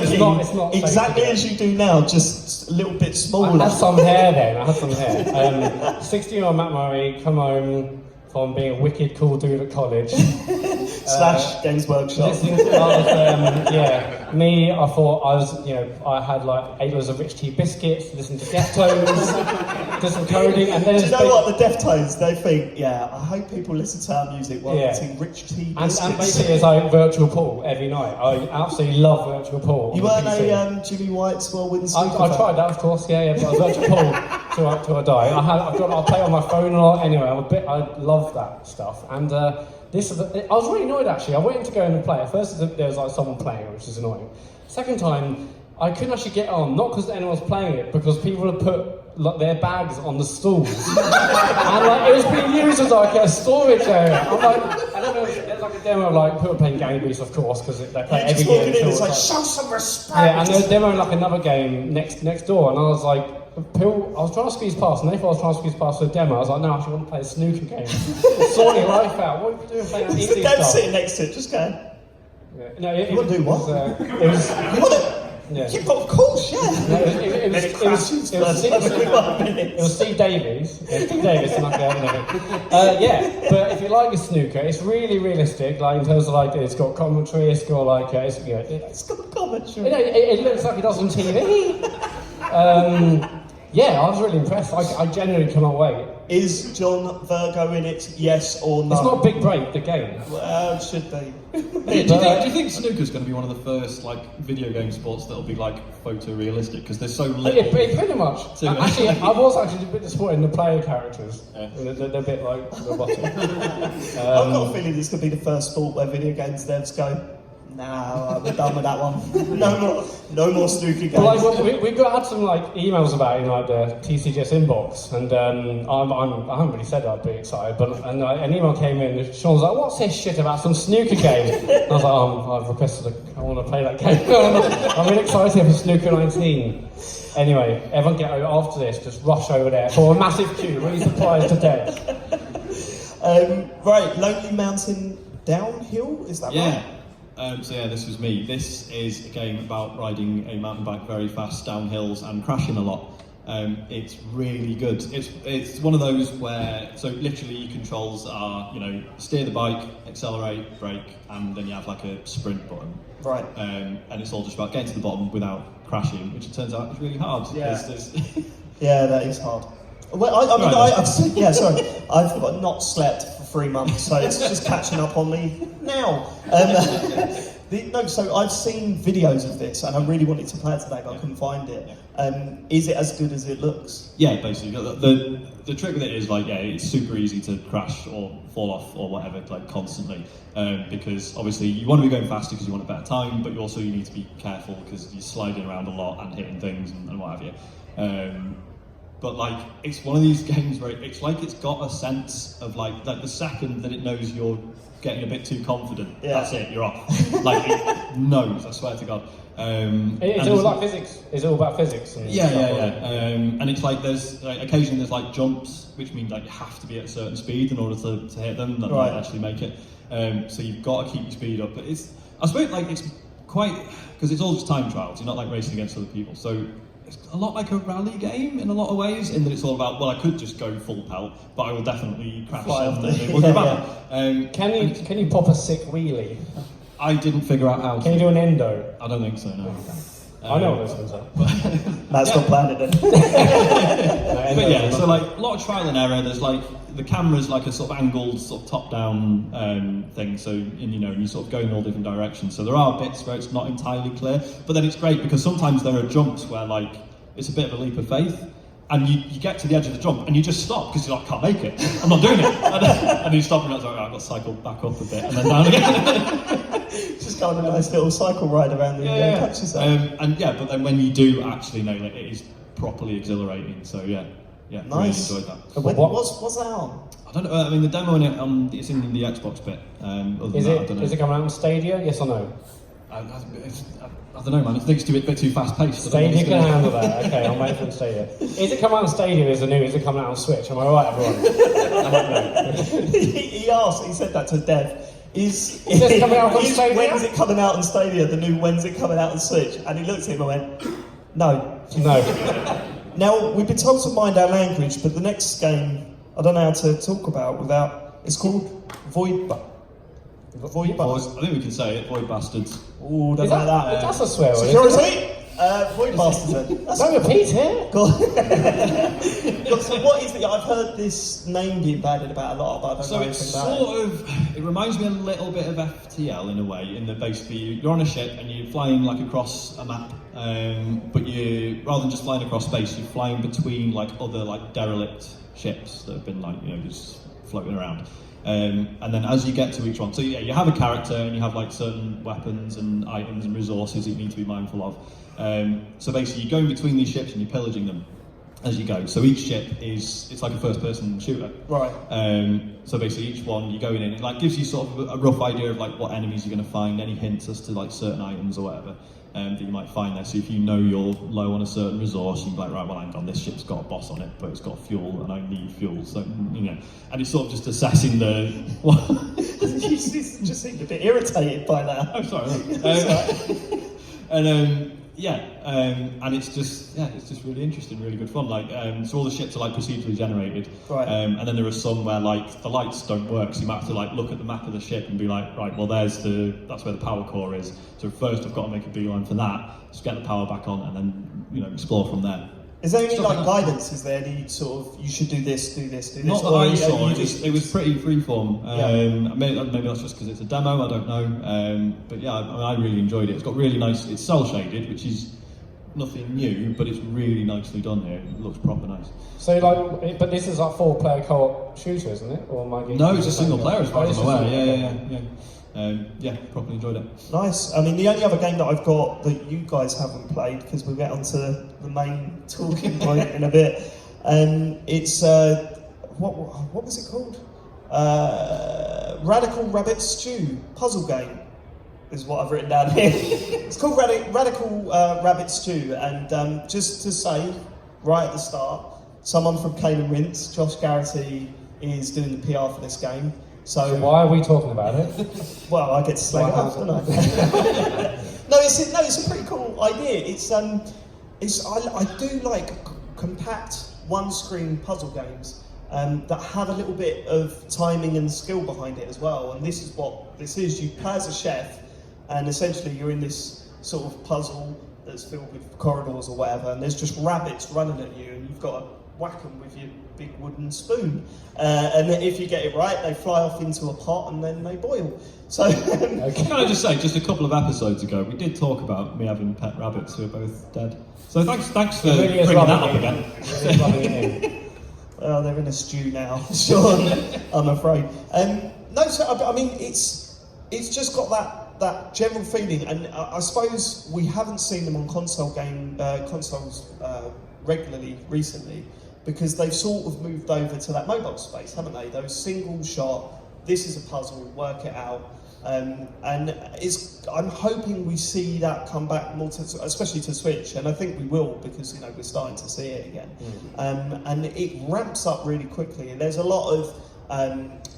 It's not exactly as you do now, just a little bit smaller. I had some hair then. 16-year-old Matt Murray, come home from being a wicked cool dude at college. / Games Workshop. Me, I thought I had like 8 loads of rich tea biscuits, listened to Deftones, did some coding, and then... Do you know what, the Deftones, they think, I hope people listen to our music while eating rich tea biscuits. And basically it's like virtual pool every night. I absolutely love virtual pool. You weren't a Jimmy White's Whirlwind Snooker I tried that, of course, but virtual pool till I die. I'll play it on my phone a lot anyway. I love that stuff. And I was really annoyed actually. I went in to go in and play. At first there was like someone playing it, which is annoying. Second time, I couldn't actually get on, not because anyone was playing it, because people had put their bags on the stools. And it was being used as like a storage area. I'm like, I don't know, there's like a demo of people playing Gang Beasts, of course, because they play every game. It's like, show some respect! Yeah, and there's a demo of like another game next door, and I was like, I was trying to squeeze past, and they thought I was trying to squeeze past the demo. I was like, no, I actually want to play a snooker game. Sorting life out. What are you doing playing that easy stuff? The dev sitting next to it, just going. Yeah. No, you want to do what? It was. You want to? Yeah. Yeah, of course, yeah. No, it was Steve Davies. Yeah, Steve Davies, but if you like a snooker, it's really realistic. Like in terms of it's got commentary, it's got it's got commentary. It looks like it does on TV. I was really impressed. I genuinely cannot wait. Is John Virgo in it? Yes or no? It's not Big Break, the game. Well, it should be. Do you think snooker's going to be one of the first video game sports that'll be photorealistic because there's so little? Pretty much. Actually, I was actually a bit disappointed in the player characters. Yeah. They're a bit robotic. I've got a feeling this could be the first sport where video games devs go, no, we're done with that one. No more snooker games. We've had some emails about it in the TCGS inbox, and I haven't really said I'd be excited, but an email came in. And Sean was like, "What's this shit about some snooker game?" And I was like, "I've requested. I want to play that game. I'm really excited for Snooker 19." Anyway, everyone get over after this. Just rush over there for a massive queue. Really surprised to death. Right, Lonely Mountain Downhill. Is that right? This was me. This is a game about riding a mountain bike very fast down hills and crashing a lot. It's really good. It's one of those where, literally your controls are, steer the bike, accelerate, brake, and then you have a sprint button. Right. And it's all just about getting to the bottom without crashing, which it turns out is really hard. Yeah. Yeah, that is hard. Well, I've not slept for 3 months, so it's just catching up on me now. No, so I've seen videos of this, and I really wanted to play it today, but I couldn't find it. Is it as good as it looks? Yeah, basically. The trick with it is like, yeah, it's super easy to crash or fall off or whatever, like constantly, because obviously you want to be going faster because you want a better time, but you need to be careful because you're sliding around a lot and hitting things and what have you. But like, it's one of these games where it's like it's got a sense of like the second that it knows you're getting a bit too confident, that's it, you're off. Like, it knows, I swear to God. It's all like physics. It's all about physics. And yeah. And it's like occasionally there's like jumps, which means like you have to be at a certain speed in order to hit them. That might actually make it. So you've got to keep your speed up. But I suppose like it's quite, because it's all just time trials. You're not like racing against other people. So it's a lot like a rally game in a lot of ways, in that it's all about, well, I could just go full pelt, but I will definitely crash and Can you pop a sick wheelie? I didn't figure out how to. Can you do an endo? I don't think so, no. I know what those ones are. That's not planned it. But yeah, so like a lot of trial and error. There's like the camera's like a sort of angled, sort of top-down thing. So you sort of go in all different directions. So there are bits where it's not entirely clear, but then it's great because sometimes there are jumps where like it's a bit of a leap of faith, and you get to the edge of the jump and you just stop because you're like, can't make it. I'm not doing it. And you stop and you're like, I've got to cycle back up a bit and then down again. Just go on a nice little cycle ride around the countryside. But then when you do actually nail it, it is properly exhilarating. So yeah, nice. Really enjoyed that. What's that on? I don't know. I mean, the demo in it, it's in the Xbox bit. Other than that, I don't know. Is it coming out on Stadia? Yes or no? I don't know, man. I think it's a bit too fast paced. Stadia can handle that. Okay, I'll wait for Stadia. Is it coming out on Stadia? Is it coming out on Switch? Am I right, everyone? He asked. He said that to Dev. Is it coming out on Stadia? When's it coming out on Stadia? The new when's it coming out on Switch? And he looked at him and went, no. Now we've been told to mind our language, but the next game I don't know how to talk about without. It's called Void Bastards. I think we can say it. Void Bastards. Ooh, don't like that. That's a swear word. Security. Void Bastards. Don't repeat it. So what is it? I've heard this name being bandied about a lot, but I don't know anything about it reminds me a little bit of FTL in a way, in that basically you're on a ship and you're flying like across a map, but you, rather than just flying across space, you're flying between like other like derelict ships that have been like just floating around. And then as you get to each one, so yeah, you have a character and you have like certain weapons and items and resources that you need to be mindful of. So basically you're going between these ships and you're pillaging them as you go. So each ship it's like a first-person shooter. Right. So basically each one you're going in, it like gives you sort of a rough idea of like what enemies you're going to find, any hints as to like certain items or whatever that you might find there. So if you know you're low on a certain resource, you can be like, right, well, hang on, this ship's got a boss on it, but it's got fuel and I need fuel. So and it's sort of just assessing the. You just seemed a bit irritated by that. I'm sorry. And it's just really interesting, really good fun. Like, so all the ships are like procedurally generated, right. And then there are some where like the lights don't work, so you might have to like look at the map of the ship and be like, right, well, that's where the power core is. So first, I've got to make a beeline for that, just get the power back on, and then explore from there. Is there any like guidance? Is there any sort of you should do this? Not that I saw. It was pretty freeform. Maybe that's just because it's a demo. I don't know. But yeah, I really enjoyed it. It's got really nice. It's cell shaded, which is nothing new, but it's really nicely done here. It looks proper nice. So but this is like 4-player co-op shooter, isn't it? Or am I getting? No, it's a single player as far as I'm aware. Yeah. Properly enjoyed it. Nice. I mean, the only other game that I've got that you guys haven't played, because we'll get onto the main talking point in a bit, it's what was it called? Radical Rabbit Stew puzzle game is what I've written down here. It's called Radical Rabbit Stew, and just to say right at the start, someone from Cane & Rinse, Josh Garrity, is doing the PR for this game. So why are we talking about it? Well, I get to slag it off, don't I? No, it's a pretty cool idea. I do like compact one-screen puzzle games that have a little bit of timing and skill behind it as well. And this is what this is. You play as a chef, and essentially you're in this sort of puzzle that's filled with corridors or whatever, and there's just rabbits running at you, and you've got to whack them with your big wooden spoon. And if you get it right, they fly off into a pot and then they boil. So, Can I just say, just a couple of episodes ago, we did talk about me having pet rabbits who are both dead. So thanks for bringing that up again. Well, they're in a stew now, Sean, I'm afraid. No, so I mean, it's just got that general feeling, and I suppose we haven't seen them on consoles regularly recently, because they've sort of moved over to that mobile space, haven't they? Those single shot, this is a puzzle, work it out. And I'm hoping we see that come back more to, especially to Switch, and I think we will, because we're starting to see it again. And it ramps up really quickly, and there's a lot of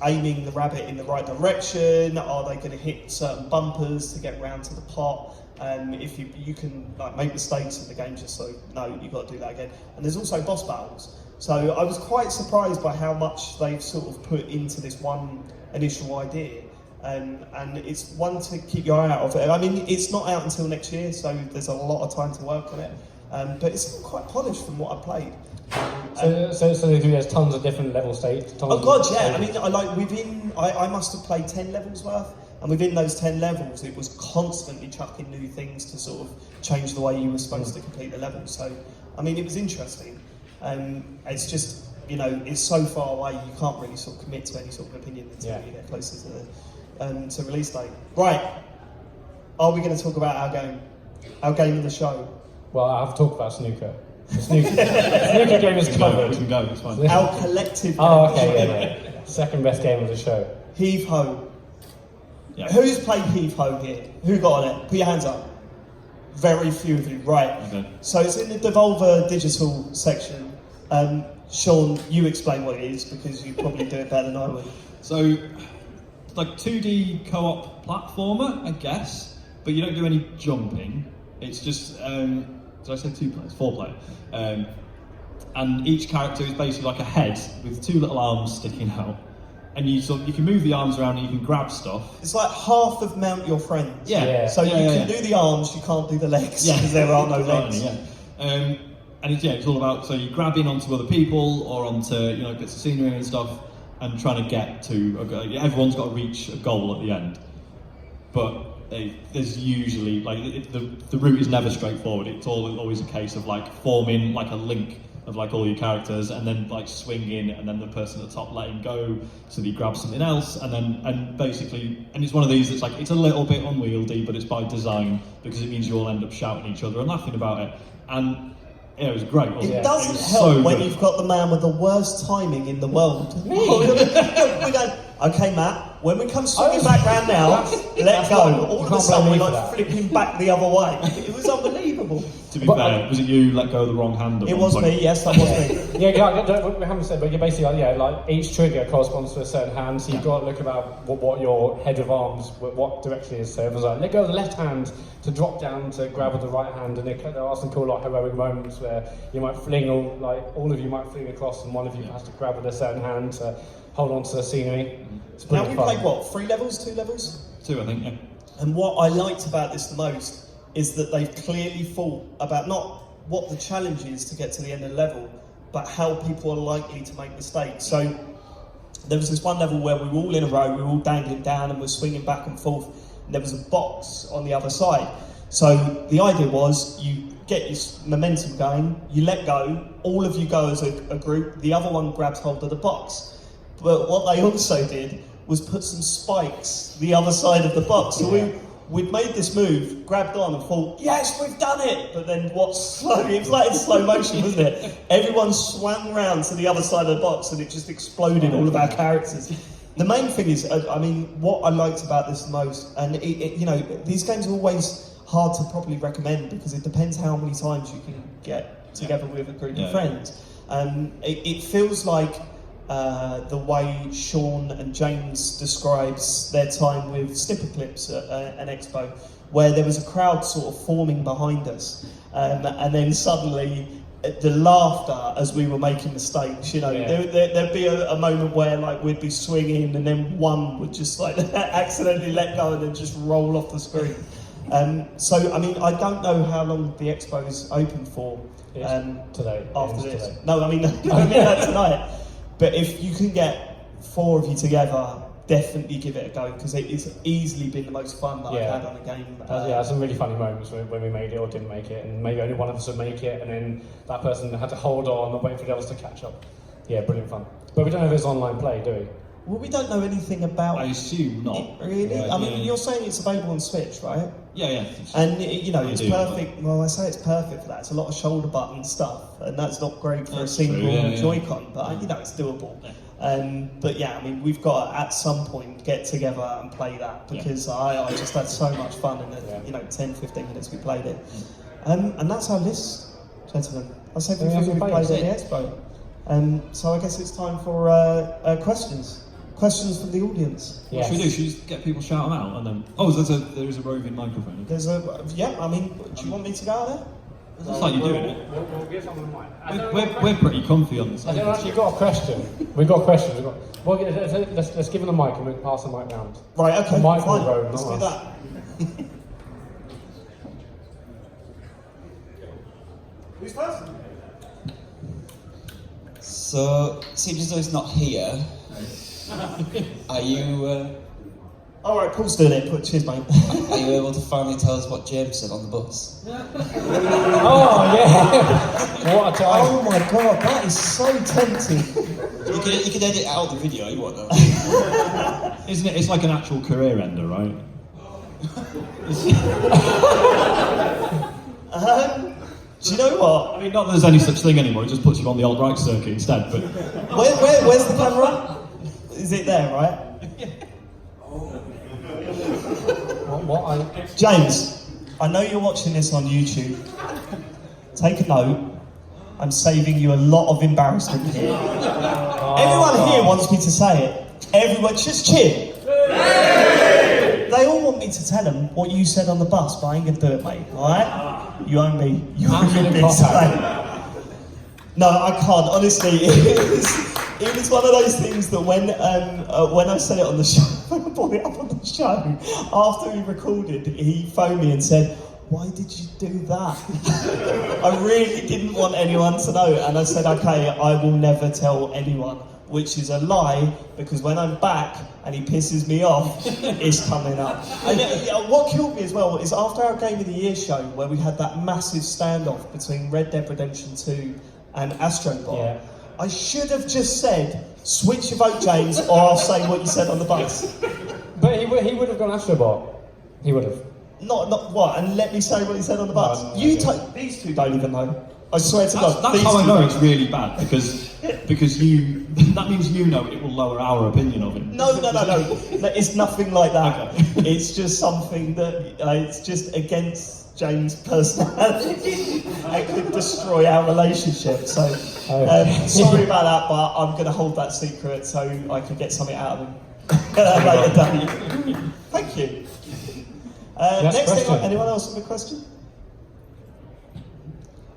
aiming the rabbit in the right direction. Are they going to hit certain bumpers to get round to the pot? If you can make mistakes in the game, just so no, you've got to do that again. And there's also boss battles. So I was quite surprised by how much they've sort of put into this one initial idea. And it's one to keep your eye out of it. I mean, it's not out until next year, so there's a lot of time to work on it. But it's quite polished from what I played. So there's tons of different level states. Oh god, yeah. I mean, I must have played 10 levels worth, and within those 10 levels, it was constantly chucking new things to sort of change the way you were supposed to complete the level. So, I mean, it was interesting. It's just, it's so far away, you can't really sort of commit to any sort of opinion until you get closer to release date. Right, are we going to talk about our game of the show? Well, I have talked about Snooker. The snooker game is covered. We can go, it's fine. Our collective game. Oh, okay, yeah. Second best game of the show. Heave Ho. Yeah. Who's played Heave Ho here? Who got on it? Put your hands up. Very few of you, right. Okay. So it's in the Devolver Digital section. Sean, you explain what it is, because you probably do it better than I would. So, it's like 2D co-op platformer, I guess, but you don't do any jumping. It's just, did I say 2 players? 4 players. And each character is basically like a head with 2 little arms sticking out. And you can move the arms around and you can grab stuff. It's like half of Mount Your Friends. Yeah. So you can do the arms, you can't do the legs, because there are no legs. And it's all about, so you grab in onto other people or onto bits of scenery and stuff, and trying to get to everyone's got to reach a goal at the end. But there's usually the route is never straightforward. It's always a case of forming a link of all your characters, and then swinging, and then the person at the top letting go so that you grab something else, and basically it's one of these that's it's a little bit unwieldy, but it's by design, because it means you all end up shouting at each other and laughing about it. And it was great. It doesn't help when you've got the man with the worst timing in the world. We go, okay, Matt, when we come swinging back round now, let go. All of a sudden, we're flipping back the other way. It was unbelievable. To be fair, was it you let go of the wrong hand? It was me, yes, that was me. We haven't said, but you're basically, each trigger corresponds to a certain hand, so you've got to look about what your head of arms, what direction it is. So it was let go of the left hand to drop down to grab with the right hand, and there are some cool heroic moments where you might fling all of you might fling across, and one of you has to grab with a certain hand to hold on to the scenery. It's now we played 3 levels, 2 levels? 2, I think, yeah. And what I liked about this the most is that they've clearly thought about not what the challenge is to get to the end of the level, but how people are likely to make mistakes. So there was this one level where we were all in a row, we were all dangling down and we're swinging back and forth, and there was a box on the other side. So the idea was you get your momentum going, you let go, all of you go as a group, the other one grabs hold of the box. But what they also did was put some spikes the other side of the box. So we'd made this move, grabbed on and thought, yes, we've done it! But then it was like in slow motion, wasn't it? Everyone swung round to the other side of the box and it just exploded all of our characters. The main thing is, what I liked about this most, and these games are always hard to properly recommend because it depends how many times you can get together with a group of friends. It feels like the way Sean and James describes their time with snipper clips at an expo, where there was a crowd sort of forming behind us, and then suddenly the laughter as we were making mistakes. There'd be a moment where we'd be swinging and then one would just accidentally let go and then just roll off the screen. So, I mean, I don't know how long the expo's open for. Today. After this. Today. No, I mean that tonight. But if you can get 4 of you together, definitely give it a go, because it's easily been the most fun that I've had on a game. Yeah, some really funny moments when we made it or didn't make it, and maybe only one of us would make it, and then that person had to hold on and wait for the others to catch up. Yeah, brilliant fun. But we don't know if it's online play, do we? Well, we don't know anything about I assume not. it, really. Yeah, I mean, you're saying it's available on Switch, right? Yeah. And it's do, perfect. Well, I say it's perfect for that. It's a lot of shoulder button stuff, and that's not great for a That's single true, yeah. Joy-Con, but it's doable. But yeah, I mean, we've got to, at some point, get together and play that, because I just had so much fun in the 10-15 minutes we played it. And that's our list, gentlemen. That's everything we played at the Expo. So I guess it's time for questions. Questions from the audience. What should we do? Should we just get people shout them out, and then there is a roving microphone. I mean, do you want me to go out there? It looks like you're doing it. We'll give someone a mic. We're pretty comfy on this. I don't actually got a question. We've got questions. Well, let's give them the mic and we'll pass the mic round. Right, okay, The mic fine. will roam, Let's not do us. that. Who's first? So, seems as though he's not here. Are you Alright, Paul's doing it. Cheers, mate. are you able to finally tell us what James said on the bus? Oh, yeah! What a time. Oh my god, that is so tempting. You can edit out the video, you want though. Isn't it? It's like an actual career ender, right? Do you know what? I mean, not that there's any such thing anymore. It just puts you on the alt right circuit instead. But Where's the camera? Is it there, right? James, I know you're watching this on YouTube. Take a note. I'm saving you a lot of embarrassment here. Everyone here wants me to say it. Everyone, just cheer. They all want me to tell them what you said on the bus, but I ain't gonna do it, mate. Alright? You owe me. You owe me a big time. No, I can't. Honestly, it was one of those things that when I said it on the show, when I brought it up on the show, after we recorded, he phoned me and said, "Why did you do that?" I really didn't want anyone to know, and I said, "Okay, I will never tell anyone," which is a lie, because when I'm back and he pisses me off, it's coming up. And what killed me as well is after our Game of the Year show, where we had that massive standoff between Red Dead Redemption 2 and Astrobot, Yeah. I should have just said, "Switch your vote, James, or I'll say what you said on the bus." But he would have gone Astrobot. He would have. Not what? And let me say what he said on the bus. No, These two don't even know. I swear to God. that's these how I two know don't. it's really bad, because that means you know it will lower our opinion of it. No. It's nothing like that. It's just something that it's just against James' personality. It could destroy our relationship. So sorry about that, but I'm going to hold that secret so I can get something out of him later date. Thank you. Next, anyone else have a question?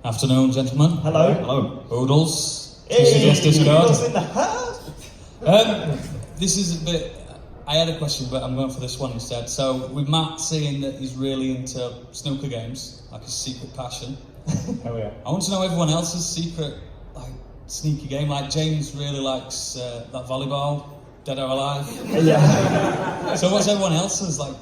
Afternoon, gentlemen. Hello. Hello. Oodles. Hey, TCGS Discord. Oodles in the house. This is a bit. I had a question, but I'm going for this one instead. So, with Matt saying that he's really into snooker games, like his secret passion. Oh yeah. I want to know everyone else's secret, like, sneaky game. Like James really likes that volleyball, Dead or Alive. Yeah. So what's everyone else's? Like,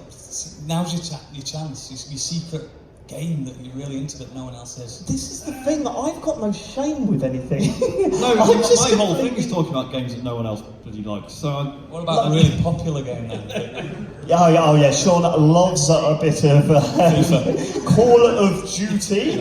now's your chance. Your secret game that you're really into that no one else is. This is the thing, I've got no shame with anything. No, I'm just my whole thing is talking about games that no one else bloody likes. So What about a really popular game then? Oh yeah, Sean loves a bit of Call of Duty.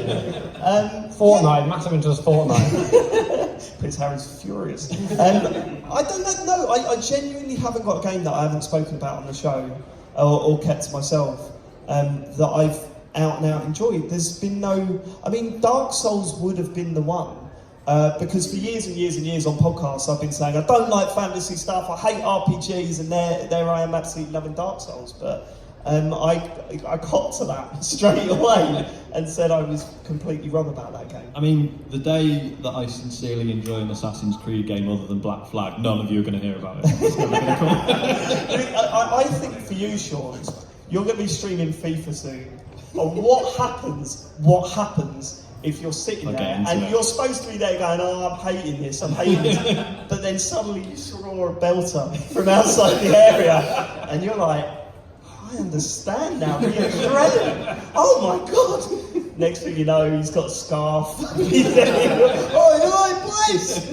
Fortnite, massive into his Fortnite. Prince Harry's furious. I don't know, I genuinely haven't got a game that I haven't spoken about on the show or kept to myself that I've out and out enjoyed. There's been no, I mean, Dark Souls would have been the one, because for years and years and years on podcasts I've been saying I don't like fantasy stuff, I hate RPGs, and there I am absolutely loving Dark Souls, but I got to that straight away and said I was completely wrong about that game. I mean, the day that I sincerely enjoy an Assassin's Creed game other than Black Flag, none of you are going to hear about it. It's never going to come. I think for you, Sean, you're going to be streaming FIFA soon. And what happens if you're sitting there and you're supposed to be there going, oh, I'm hating this, but then suddenly you saw a belter from outside the area and you're like, I understand now, the adrenaline. Oh my God. Next thing you know, he's got a scarf. He's there. Oh, boys.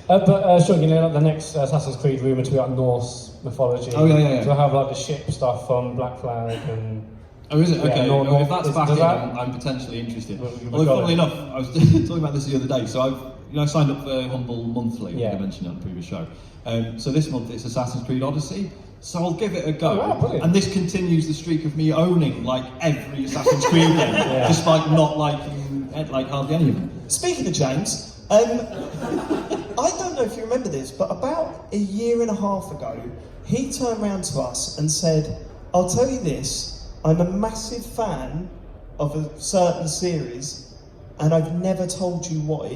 But Sean, you know, like the next Assassin's Creed rumoured to be like Norse mythology. Oh yeah. So I have like the ship stuff from Black Flag and. Oh, is it? Okay. Yeah, If that's back in, I'm potentially interested. Although, funnily enough, I was talking about this the other day. So I signed up for Humble Monthly. I think I mentioned it on the previous show. So this month it's Assassin's Creed Odyssey. So I'll give it a go. Oh, wow, and this continues the streak of me owning like every Assassin's Creed game, despite not liking like hardly any of them. Speaking of James, I don't know if you remember this, but about a year and a half ago, he turned around to us and said, I'll tell you this, I'm a massive fan of a certain series, and I've never told you what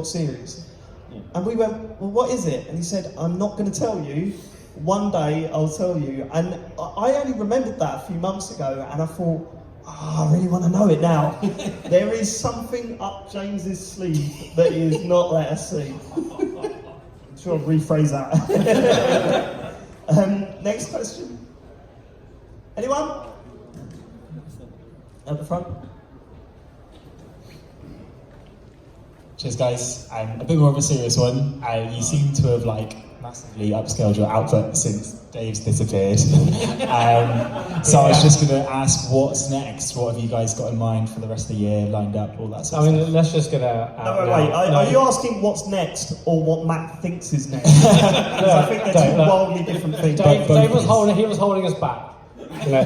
series. Yeah. And we went, well, what is it? And he said, I'm not going to tell you. One day I'll tell you. And I only remembered that a few months ago, and I thought, I really want to know it now. There is something up James's sleeve that he has not let us see. I'm sure I'll rephrase that. Next question. Anyone? At the front. Cheers, guys. A bit more of a serious one. You seem to have massively upscaled your output since Dave's disappeared. So I was just going to ask, what's next? What have you guys got in mind for the rest of the year, lined up, all that sort of stuff? Let's just get out. Wait. Are you asking what's next or what Matt thinks is next? I think they're two wildly different things. Dave was holding us back. You know,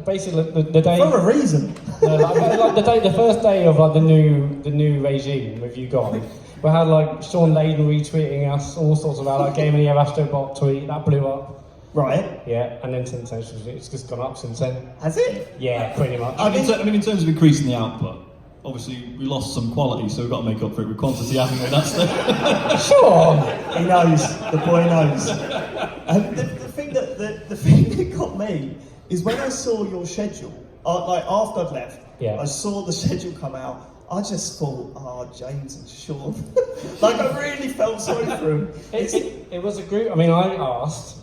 basically the day for a reason. The first day of the new regime with you gone, we had Sean Layden retweeting us, all sorts of Game of the Year Astrobot tweet that blew up. Right. Yeah, and then since then it's just gone up since then. Has it? Yeah, pretty much. I mean, in terms of increasing the output, obviously we lost some quality, so we've got to make up for it with quantity, haven't we? That's the Sean. He knows. The boy knows. And the thing that got me is when I saw your schedule, after I'd left, I saw the schedule come out. I just thought, James and Sean. I really felt sorry for him. It was a group. I mean, I asked,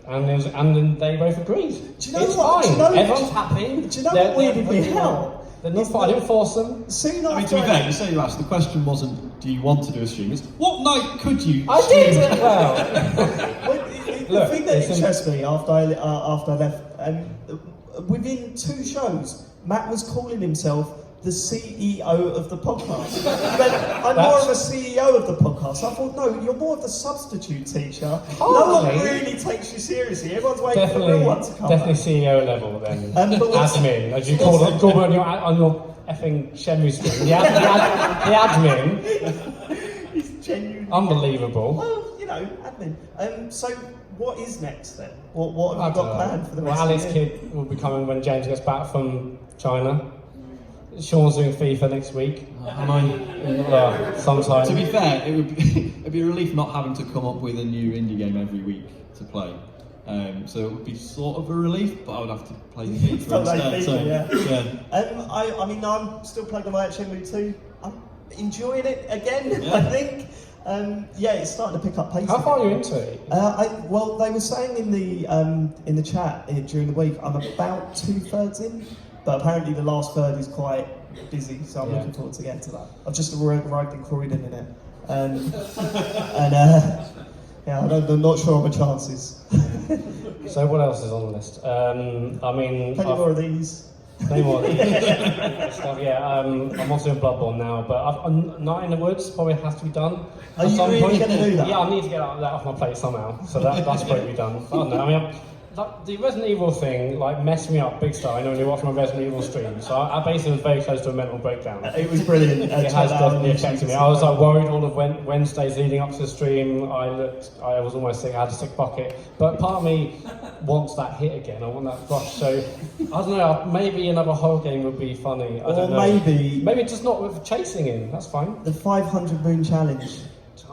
and then they both agreed. Do you know it's what? fine. Everyone's happy. Do you know what weirded me out? I didn't force them. Soon I mean, to be fair, you say you asked. The question wasn't, do you want to do a stream? It's, what night could you? I did. Well, the thing that interests me after I left, within 2 shows, Matt was calling himself the CEO of the podcast. I'm more of a CEO of the podcast. I thought, no, you're more of the substitute teacher. No one really takes you seriously. Everyone's waiting for the real one to come. Definitely CEO level then. Admin, as you call it, on your effing Shenmue stream. The admin. He's genuinely unbelievable. Well, admin. So what is next then? What have you got planned for the rest of the year? Alice Kidd will be coming when James gets back from China. Sean's doing FIFA next week. Sometime. To be fair, it'd be a relief not having to come up with a new indie game every week to play. So it would be sort of a relief, but I would have to play FIFA instead. I'm still plugged away at Shenmue 2. I'm enjoying it again. I think. It's starting to pick up pace. How far are you into it? Well, they were saying in the chat during the week, I'm about 2/3 in. But apparently the last third is quite busy, so I'm looking forward to getting to that. I've just arrived in Croydon in it. I'm not sure of my chances. So what else is on the list? Plenty more of these. Plenty more of these. I'm also doing Bloodborne now, but Night in the Woods probably has to be done. Are you really going to do that? Yeah, I need to get that off my plate somehow, so that's probably done. I don't know, the Resident Evil thing messed me up big style. I know when you watch my Resident Evil stream, so I basically was very close to a mental breakdown. It was brilliant. It has definitely affected me. I was worried all of Wednesdays leading up to the stream. I was almost sick. I had a sick pocket, but part of me wants that hit again. I want that rush. So I don't know. Maybe another horror game would be funny. I don't know. Maybe just not with chasing in. That's fine. The 500 Moon Challenge.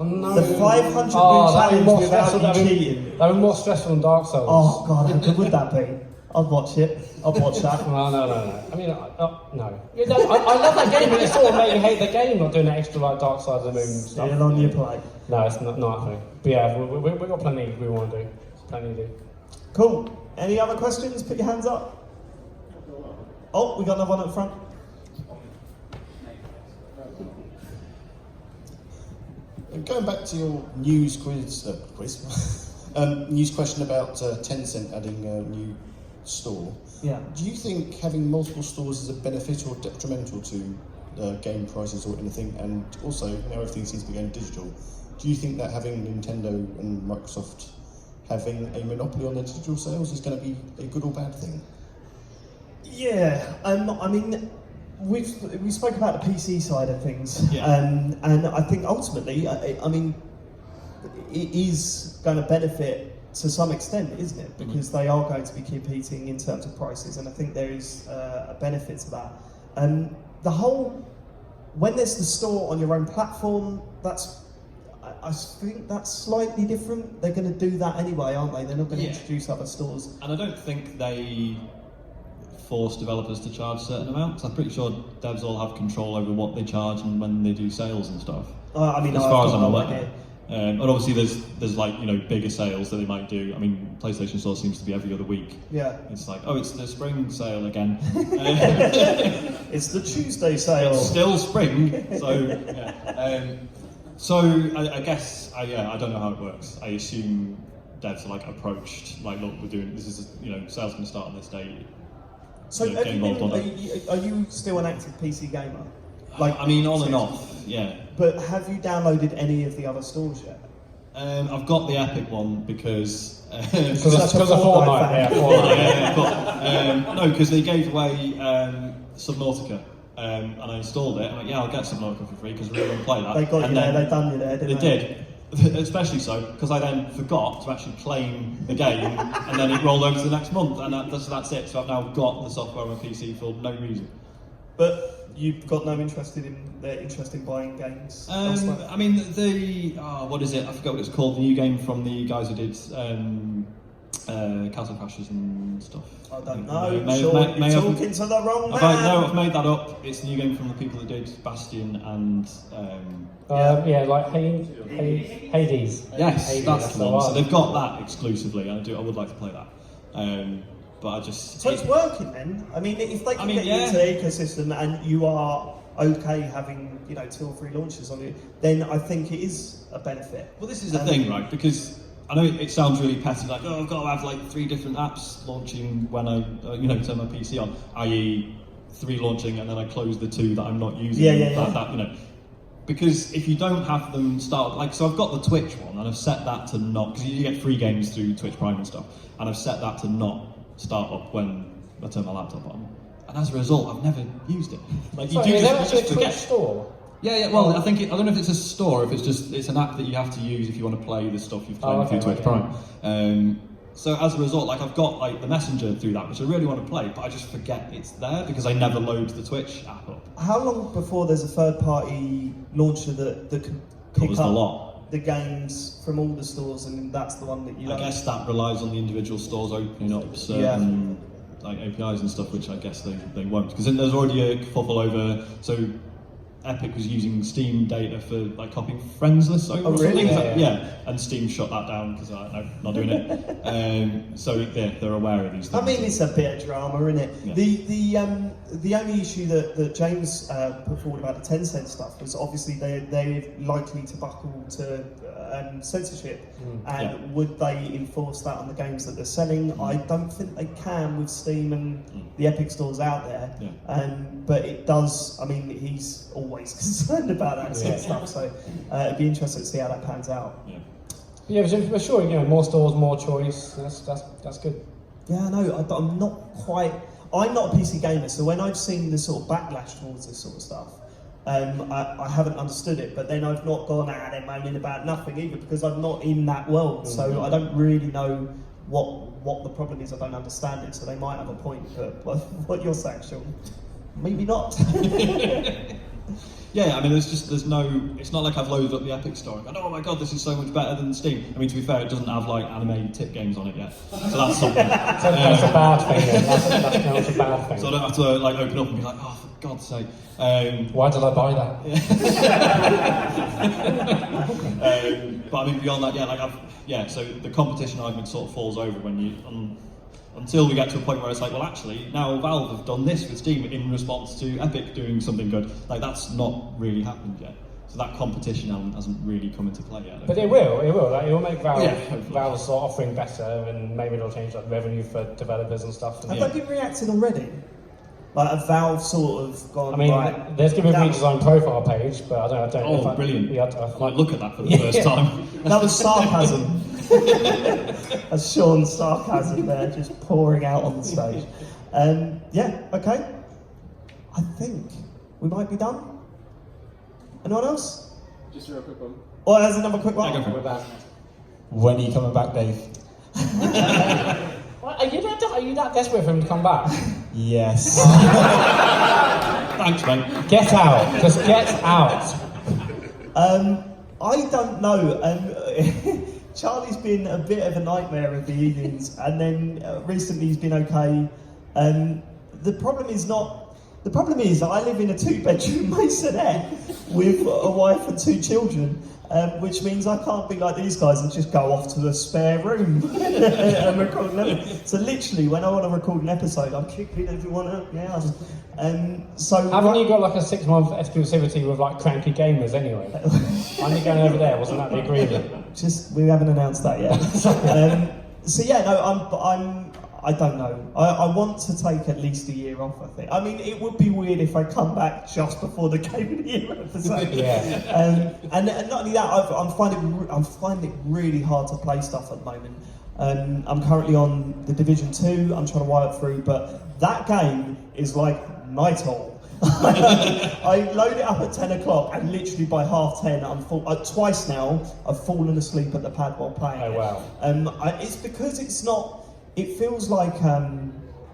Oh, no. The 500 move that would be challenge more without stressful. you cheating. That would be more stressful than Dark Souls. Oh god, how good would that be? I'd watch it. I'd watch that. No. I mean, no. You know, I love that game, but it sort of made me hate the game, not doing the extra like Dark Side of the Moon stuff. Still on your plate. No, it's not happening. But yeah, we've got plenty we want to do. Plenty to do. Cool. Any other questions? Put your hands up. Oh, we got another one at the front. Going back to your news news question about Tencent adding a new store. Yeah. Do you think having multiple stores is a benefit or detrimental to game prices or anything? And also, now everything seems to be going digital. Do you think that having Nintendo and Microsoft having a monopoly on their digital sales is going to be a good or bad thing? Yeah. I mean, we spoke about the PC side of things, Yeah. and I think ultimately, I mean, it is going to benefit to some extent, isn't it? Because they are going to be competing in terms of prices, and I think there is a benefit to that. The whole, when there's the store on your own platform, I think that's slightly different. They're going to do that anyway, aren't they? They're not going to introduce other stores. And I don't think they force developers to charge certain amounts. I'm pretty sure devs all have control over what they charge and when they do sales and stuff. I mean, as I've far as got I'm no aware. idea. And obviously there's like, you know, bigger sales that they might do. I mean, PlayStation Store seems to be every other week. Yeah. It's like, oh, it's the spring sale again. It's the Tuesday sale. It's still spring, so yeah. I guess I don't know how it works. I assume devs are like approached, like, look, we're doing this is, you know, sales going to start on this date. So You know, get involved on it. are you still an active PC gamer? I mean, on and off, yeah. But have you downloaded any of the other stores yet? I've got the Epic one because Because Such a of Fortnite Fortnite. fan. Yeah, Fortnite. yeah, no, because they gave away Subnautica, and I installed it. I'm like, yeah, I'll get Subnautica for free because I really want to play that. They got And you there, then they done you there, didn't They they? did, especially so because I then forgot to actually claim the game, and then it rolled over to the next month, and that's it. So I've now got the software on my PC for no reason. But you've got no interest in buying games elsewhere? I mean, what is it? I forgot what it's called. The new game from the guys who did Castle Crashers and stuff. I don't know. May You're have- talking to the wrong man. I've made that up. It's a new game from the people that did Bastion and. Like Hades. Yes, Hades, that's the the one. So they've got that exclusively, and I would like to play that. But I just. So it's working then. I mean, if they can get you into the ecosystem and you are okay having 2 or 3 launches on it, then I think it is a benefit. Well, this is the thing, right? Because I know it sounds really petty, like, oh, I've got to have like 3 different apps launching when I, turn my PC on, i.e., 3 launching and then I close the 2 that I'm not using. That, because if you don't have them start, so I've got the Twitch one and I've set that to not, because you get free games through Twitch Prime and stuff, and I've set that to not start up when I turn my laptop on. And as a result, I've never used it. Is there actually a Twitch store? Yeah. Well, I don't know if it's a store, if it's an app that you have to use if you want to play the stuff you've played through Twitch Prime. So as a result, I've got the Messenger through that, which I really want to play, but I just forget it's there because I never load the Twitch app up. How long before there's a third-party launcher that can pick Covers the up lot. the games from all the stores, and that's the one that you I like? guess that relies on the individual stores opening up certain APIs and stuff, which I guess they won't, because then there's already a kerfuffle over. So Epic was using Steam data for copying friends lists over. Oh, really? Yeah, and Steam shut that down because I'm not doing it. So they're aware of these things. I mean, it's a bit of drama, isn't it? Yeah. The only issue that James put forward about the Tencent stuff was obviously they're likely to buckle to censorship, and would they enforce that on the games that they're selling? I don't think they can with Steam and the Epic stores out there. But it does. I mean, he's always concerned about that sort of stuff. So it'd be interesting to see how that pans out. Yeah, for sure. More stores, more choice. That's good. Yeah, I know. I'm not a PC gamer, so when I've seen the sort of backlash towards this sort of stuff, I haven't understood it. But then I've not gone out there moaning about nothing either, because I'm not in that world, so I don't really know what the problem is. I don't understand it, so they might have a point. But what you're saying, Sean, maybe not. Yeah, I mean, there's no. It's not like I've loaded up the Epic Store and gone, oh my god, this is so much better than Steam. I mean, to be fair, it doesn't have like anime tip games on it yet, so that's something. That's a bad thing. Then. That's a bad thing. So I don't have to like open up and be like, oh, for God's sake. Why did I buy that? But I mean, beyond that, so the competition argument sort of falls over when you. Until we get to a point where it's like, well, actually, now Valve have done this with Steam in response to Epic doing something good. Like, that's not really happened yet. So that competition element hasn't really come into play yet. But it will. Like, it will make hopefully. Valve's offering better, and maybe it'll change like revenue for developers and stuff. Have they been reacting already? Like, a Valve sort of gone. I mean, right, there's going to be a redesign profile page, but I don't. Oh, brilliant! I might look at that for the first time. That was sarcasm. That's Sean's sarcasm there, just pouring out on the stage. Okay. I think we might be done. Anyone else? Just a real quick one. Oh, there's another quick one. Yeah, go for it. We're back. When are you coming back, Dave? Are you that desperate for him to come back? Yes. Thanks, mate. Get out. Just get out. I don't know. Charlie's been a bit of a nightmare of the evenings, and then recently he's been okay. The problem is I live in a 2-bedroom masonette with a wife and 2 children, which means I can't be like these guys and just go off to a spare room and record an episode. So literally, when I want to record an episode, I'm kicking everyone out. Yeah. Haven't you got like a 6-month exclusivity with like cranky gamers anyway? Aren't you going over there? Wasn't that the agreement? We haven't announced that yet. I don't know. I want to take at least a year off, I think. I mean, it would be weird if I come back just before the Game of the Year episode. Yeah. And not only that, I'm finding it really hard to play stuff at the moment. I'm currently on the Division 2. I'm trying to wire it through, but that game is like night owl. I load it up at 10 o'clock and literally by 10:30 twice now I've fallen asleep at the pad while playing. Oh wow. It's because it feels like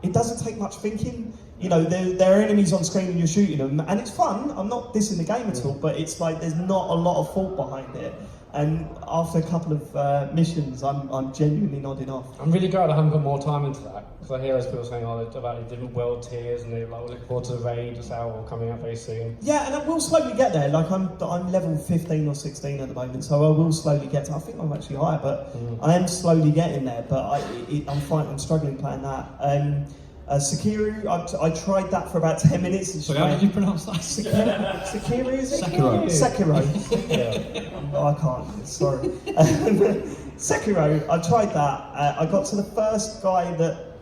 it doesn't take much thinking. You know, there are enemies on screen and you're shooting them, and it's fun. I'm not dissing the game at all, but it's like there's not a lot of thought behind it. And after a couple of missions, I'm genuinely nodding off. I'm really glad I haven't put more time into that, because I hear those people saying about the different world tiers, and they're like looking forward to the raid, it's all coming out very soon. Yeah, and I will slowly get there. Like I'm level 15 or 16 at the moment, so I will slowly get to. I think I'm actually higher, but I am slowly getting there. But I'm struggling playing that. Sekiru, I tried that for about 10 minutes. And So how did you pronounce that? Sekiru, is it? Sekiro. Yeah. I can't, sorry. Sekiro, I tried that. I got to the first guy that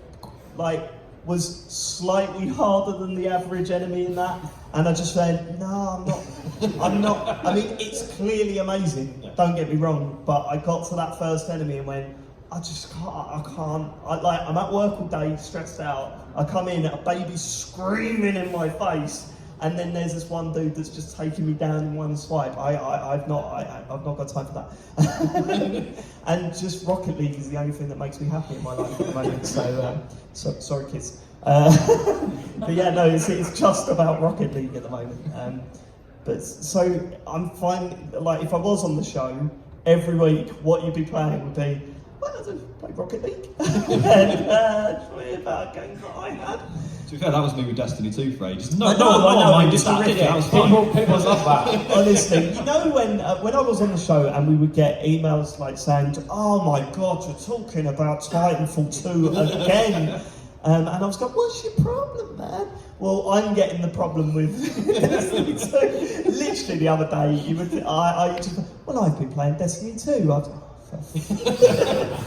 was slightly harder than the average enemy in that, and I just went, no, I'm not. I mean, it's clearly amazing, don't get me wrong, but I got to that first enemy and went, I can't. I'm at work all day, stressed out. I come in, a baby's screaming in my face, and then there's this one dude that's just taking me down in one swipe. I've not got time for that. And just Rocket League is the only thing that makes me happy in my life at the moment. So sorry, kids. But yeah, no, it's just about Rocket League at the moment. But so I'm fine. Like if I was on the show every week, what you'd be playing would be. Well, I just play Rocket League. And about games that I had. To be fair, that was me with Destiny 2 for ages. I know, just it's horrific. that was fine. People love that. Honestly, you know when I was on the show and we would get emails like saying, "Oh my God, you're talking about Titanfall 2 again," and I was going, "What's your problem, man?" Well, I'm getting the problem with Destiny 2. Literally the other day, I've been playing Destiny 2.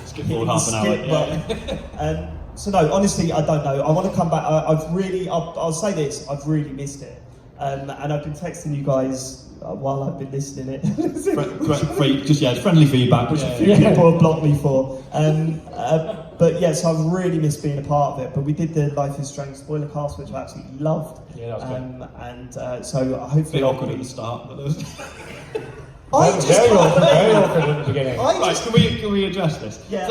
Skip forward half an hour. So no, honestly, I don't know. I want to come back. I'll say this. I've really missed it, and I've been texting you guys while I've been listening it. Friendly feedback, which a few people have blocked me for. But yes, I've really missed being a part of it. But we did the Life is Strange spoiler cast, which I absolutely loved. Yeah, that was good. And so hopefully, a bit awkward at the start, but Very awkward at the beginning. Right, can we address this? Yeah.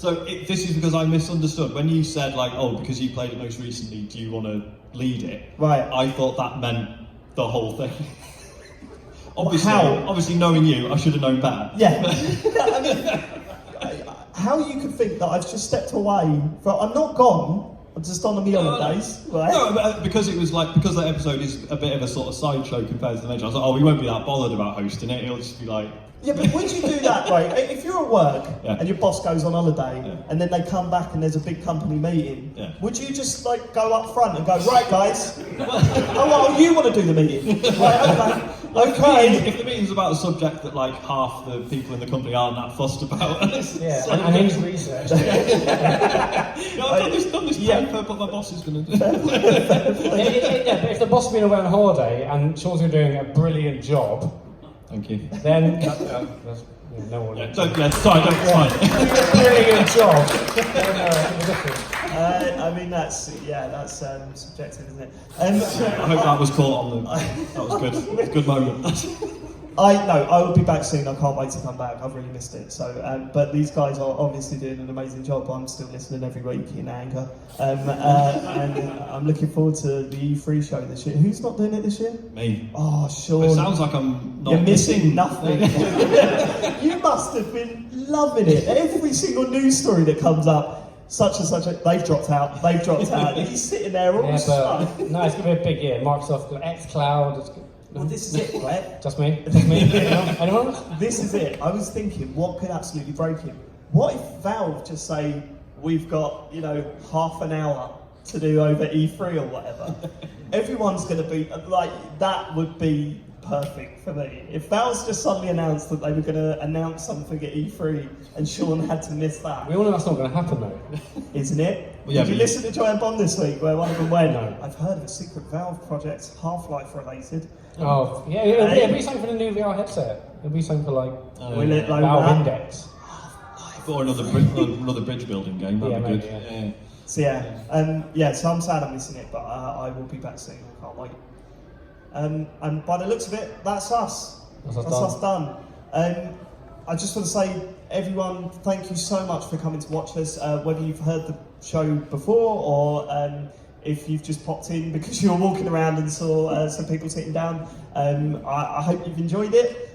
this is because I misunderstood. When you said, like, oh, because you played it most recently, do you want to lead it? Right. I thought that meant the whole thing. How? Obviously, knowing you, I should have known better. Yeah. I mean, how you could think that I've just stepped away from... I'm not gone. I'm just on the holidays, right? No, but because it was like, because that episode is a bit of a sort of sideshow compared to the major, I was like, oh, we won't be that bothered about hosting it, it'll just be like... Yeah, but would you do that, right? If you're at work Yeah. and your boss goes on holiday Yeah. and then they come back and there's a big company meeting, Yeah. would you just like go up front and go, right guys, oh well, you want to do the meeting? Right, okay. If the meeting's about a subject that like half the people in the company aren't that fussed about, Yeah, and he's researched. No, I've done this Yeah. paper, but my boss is going to do Yeah, but if the boss has been away on holiday and Sean's been doing a brilliant job, Thank you. then that's, no one. Yeah, sorry, don't, it's fine. Brilliant job. I mean, that's subjective, isn't it? I hope that was caught on the... That was good. It was a good moment. I will be back soon. I can't wait to come back. I've really missed it. So, but these guys are obviously doing an amazing job. I'm still listening every week in anger, and I'm looking forward to the E3 show this year. Who's not doing it this year? Me. Oh, Sean. It sounds like I'm not You're missing nothing. You must have been loving it. Every single news story that comes up, such and such, they've dropped out. He's sitting there all stuck. No, it's going to be a big year. Microsoft got xCloud. Well, this is it, right? Just me. Anyone else? This is it. I was thinking, what could absolutely break him? What if Valve just say, we've got, half an hour to do over E3 or whatever? Everyone's going to be, like, that would be perfect for me. If Valve's just suddenly announced that they were going to announce something at E3 and Sean had to miss that. We all know that's not going to happen though. Isn't it? Well, yeah, Did you but- listen to Joanne Bond this week where one of them went, No. I've heard of a secret Valve project, Half-Life related. Oh, yeah, it'll be something for the new VR headset. It'll be something for like Will it like Valve that? Index. Or another bridge building game, that'd Yeah, be maybe, good. So so I'm sad I'm missing it, but I will be back soon. I can't wait. And by the looks of it, that's us. That's us done. I just want to say, everyone, thank you so much for coming to watch us. Whether you've heard the show before or if you've just popped in because you were walking around and saw some people sitting down, I hope you've enjoyed it.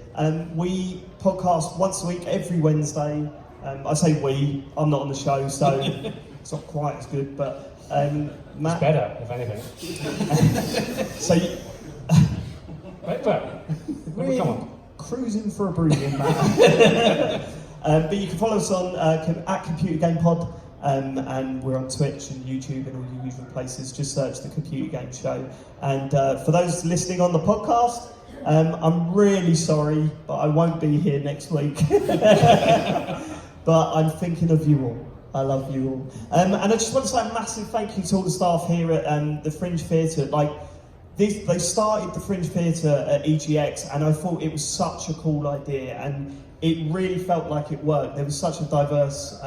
We podcast once a week, every Wednesday. I say we, I'm not on the show, so it's not quite as good, but Matt... It's better, if anything. So Wait, we're come on. cruising for a breathing, Matt. But you can follow us on at Computer Game Pod, and we're on Twitch and YouTube and all your usual places. Just search the Computer Game Show. And for those listening on the podcast, I'm really sorry, but I won't be here next week. But I'm thinking of you all. I love you all. And I just want to say a massive thank you to all the staff here at the Fringe Theatre. They started the Fringe Theatre at EGX, and I thought it was such a cool idea, and it really felt like it worked. There was such a diverse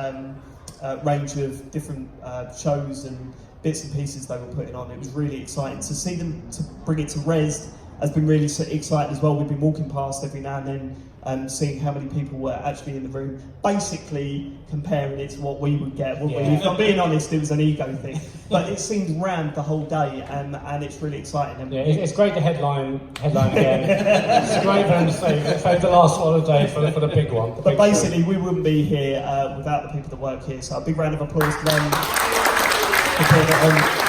range of different shows and bits and pieces they were putting on. It was really exciting. To see them to bring it to Rezzed has been really exciting as well. We've been walking past every now and then and seeing how many people were actually in the room, basically comparing it to what we would get. If I'm being honest, it was an ego thing. But it seemed rammed the whole day, and it's really exciting. And It's great to headline again. It's great for them to save the last holiday for the big one. But basically, we wouldn't be here without the people that work here. So a big round of applause to them for putting it on.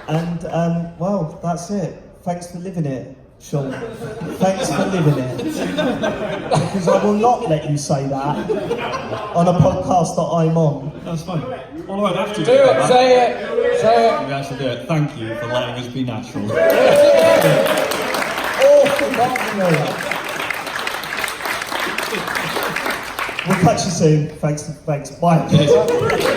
And well, that's it. Thanks for living it, Sean. Thanks for living it. Because I will not let you say that on a podcast that I'm on. That's fine. All I have to Do it, say it. We actually do it. Thank you for letting us be natural. We'll catch you soon. Thanks. Bye.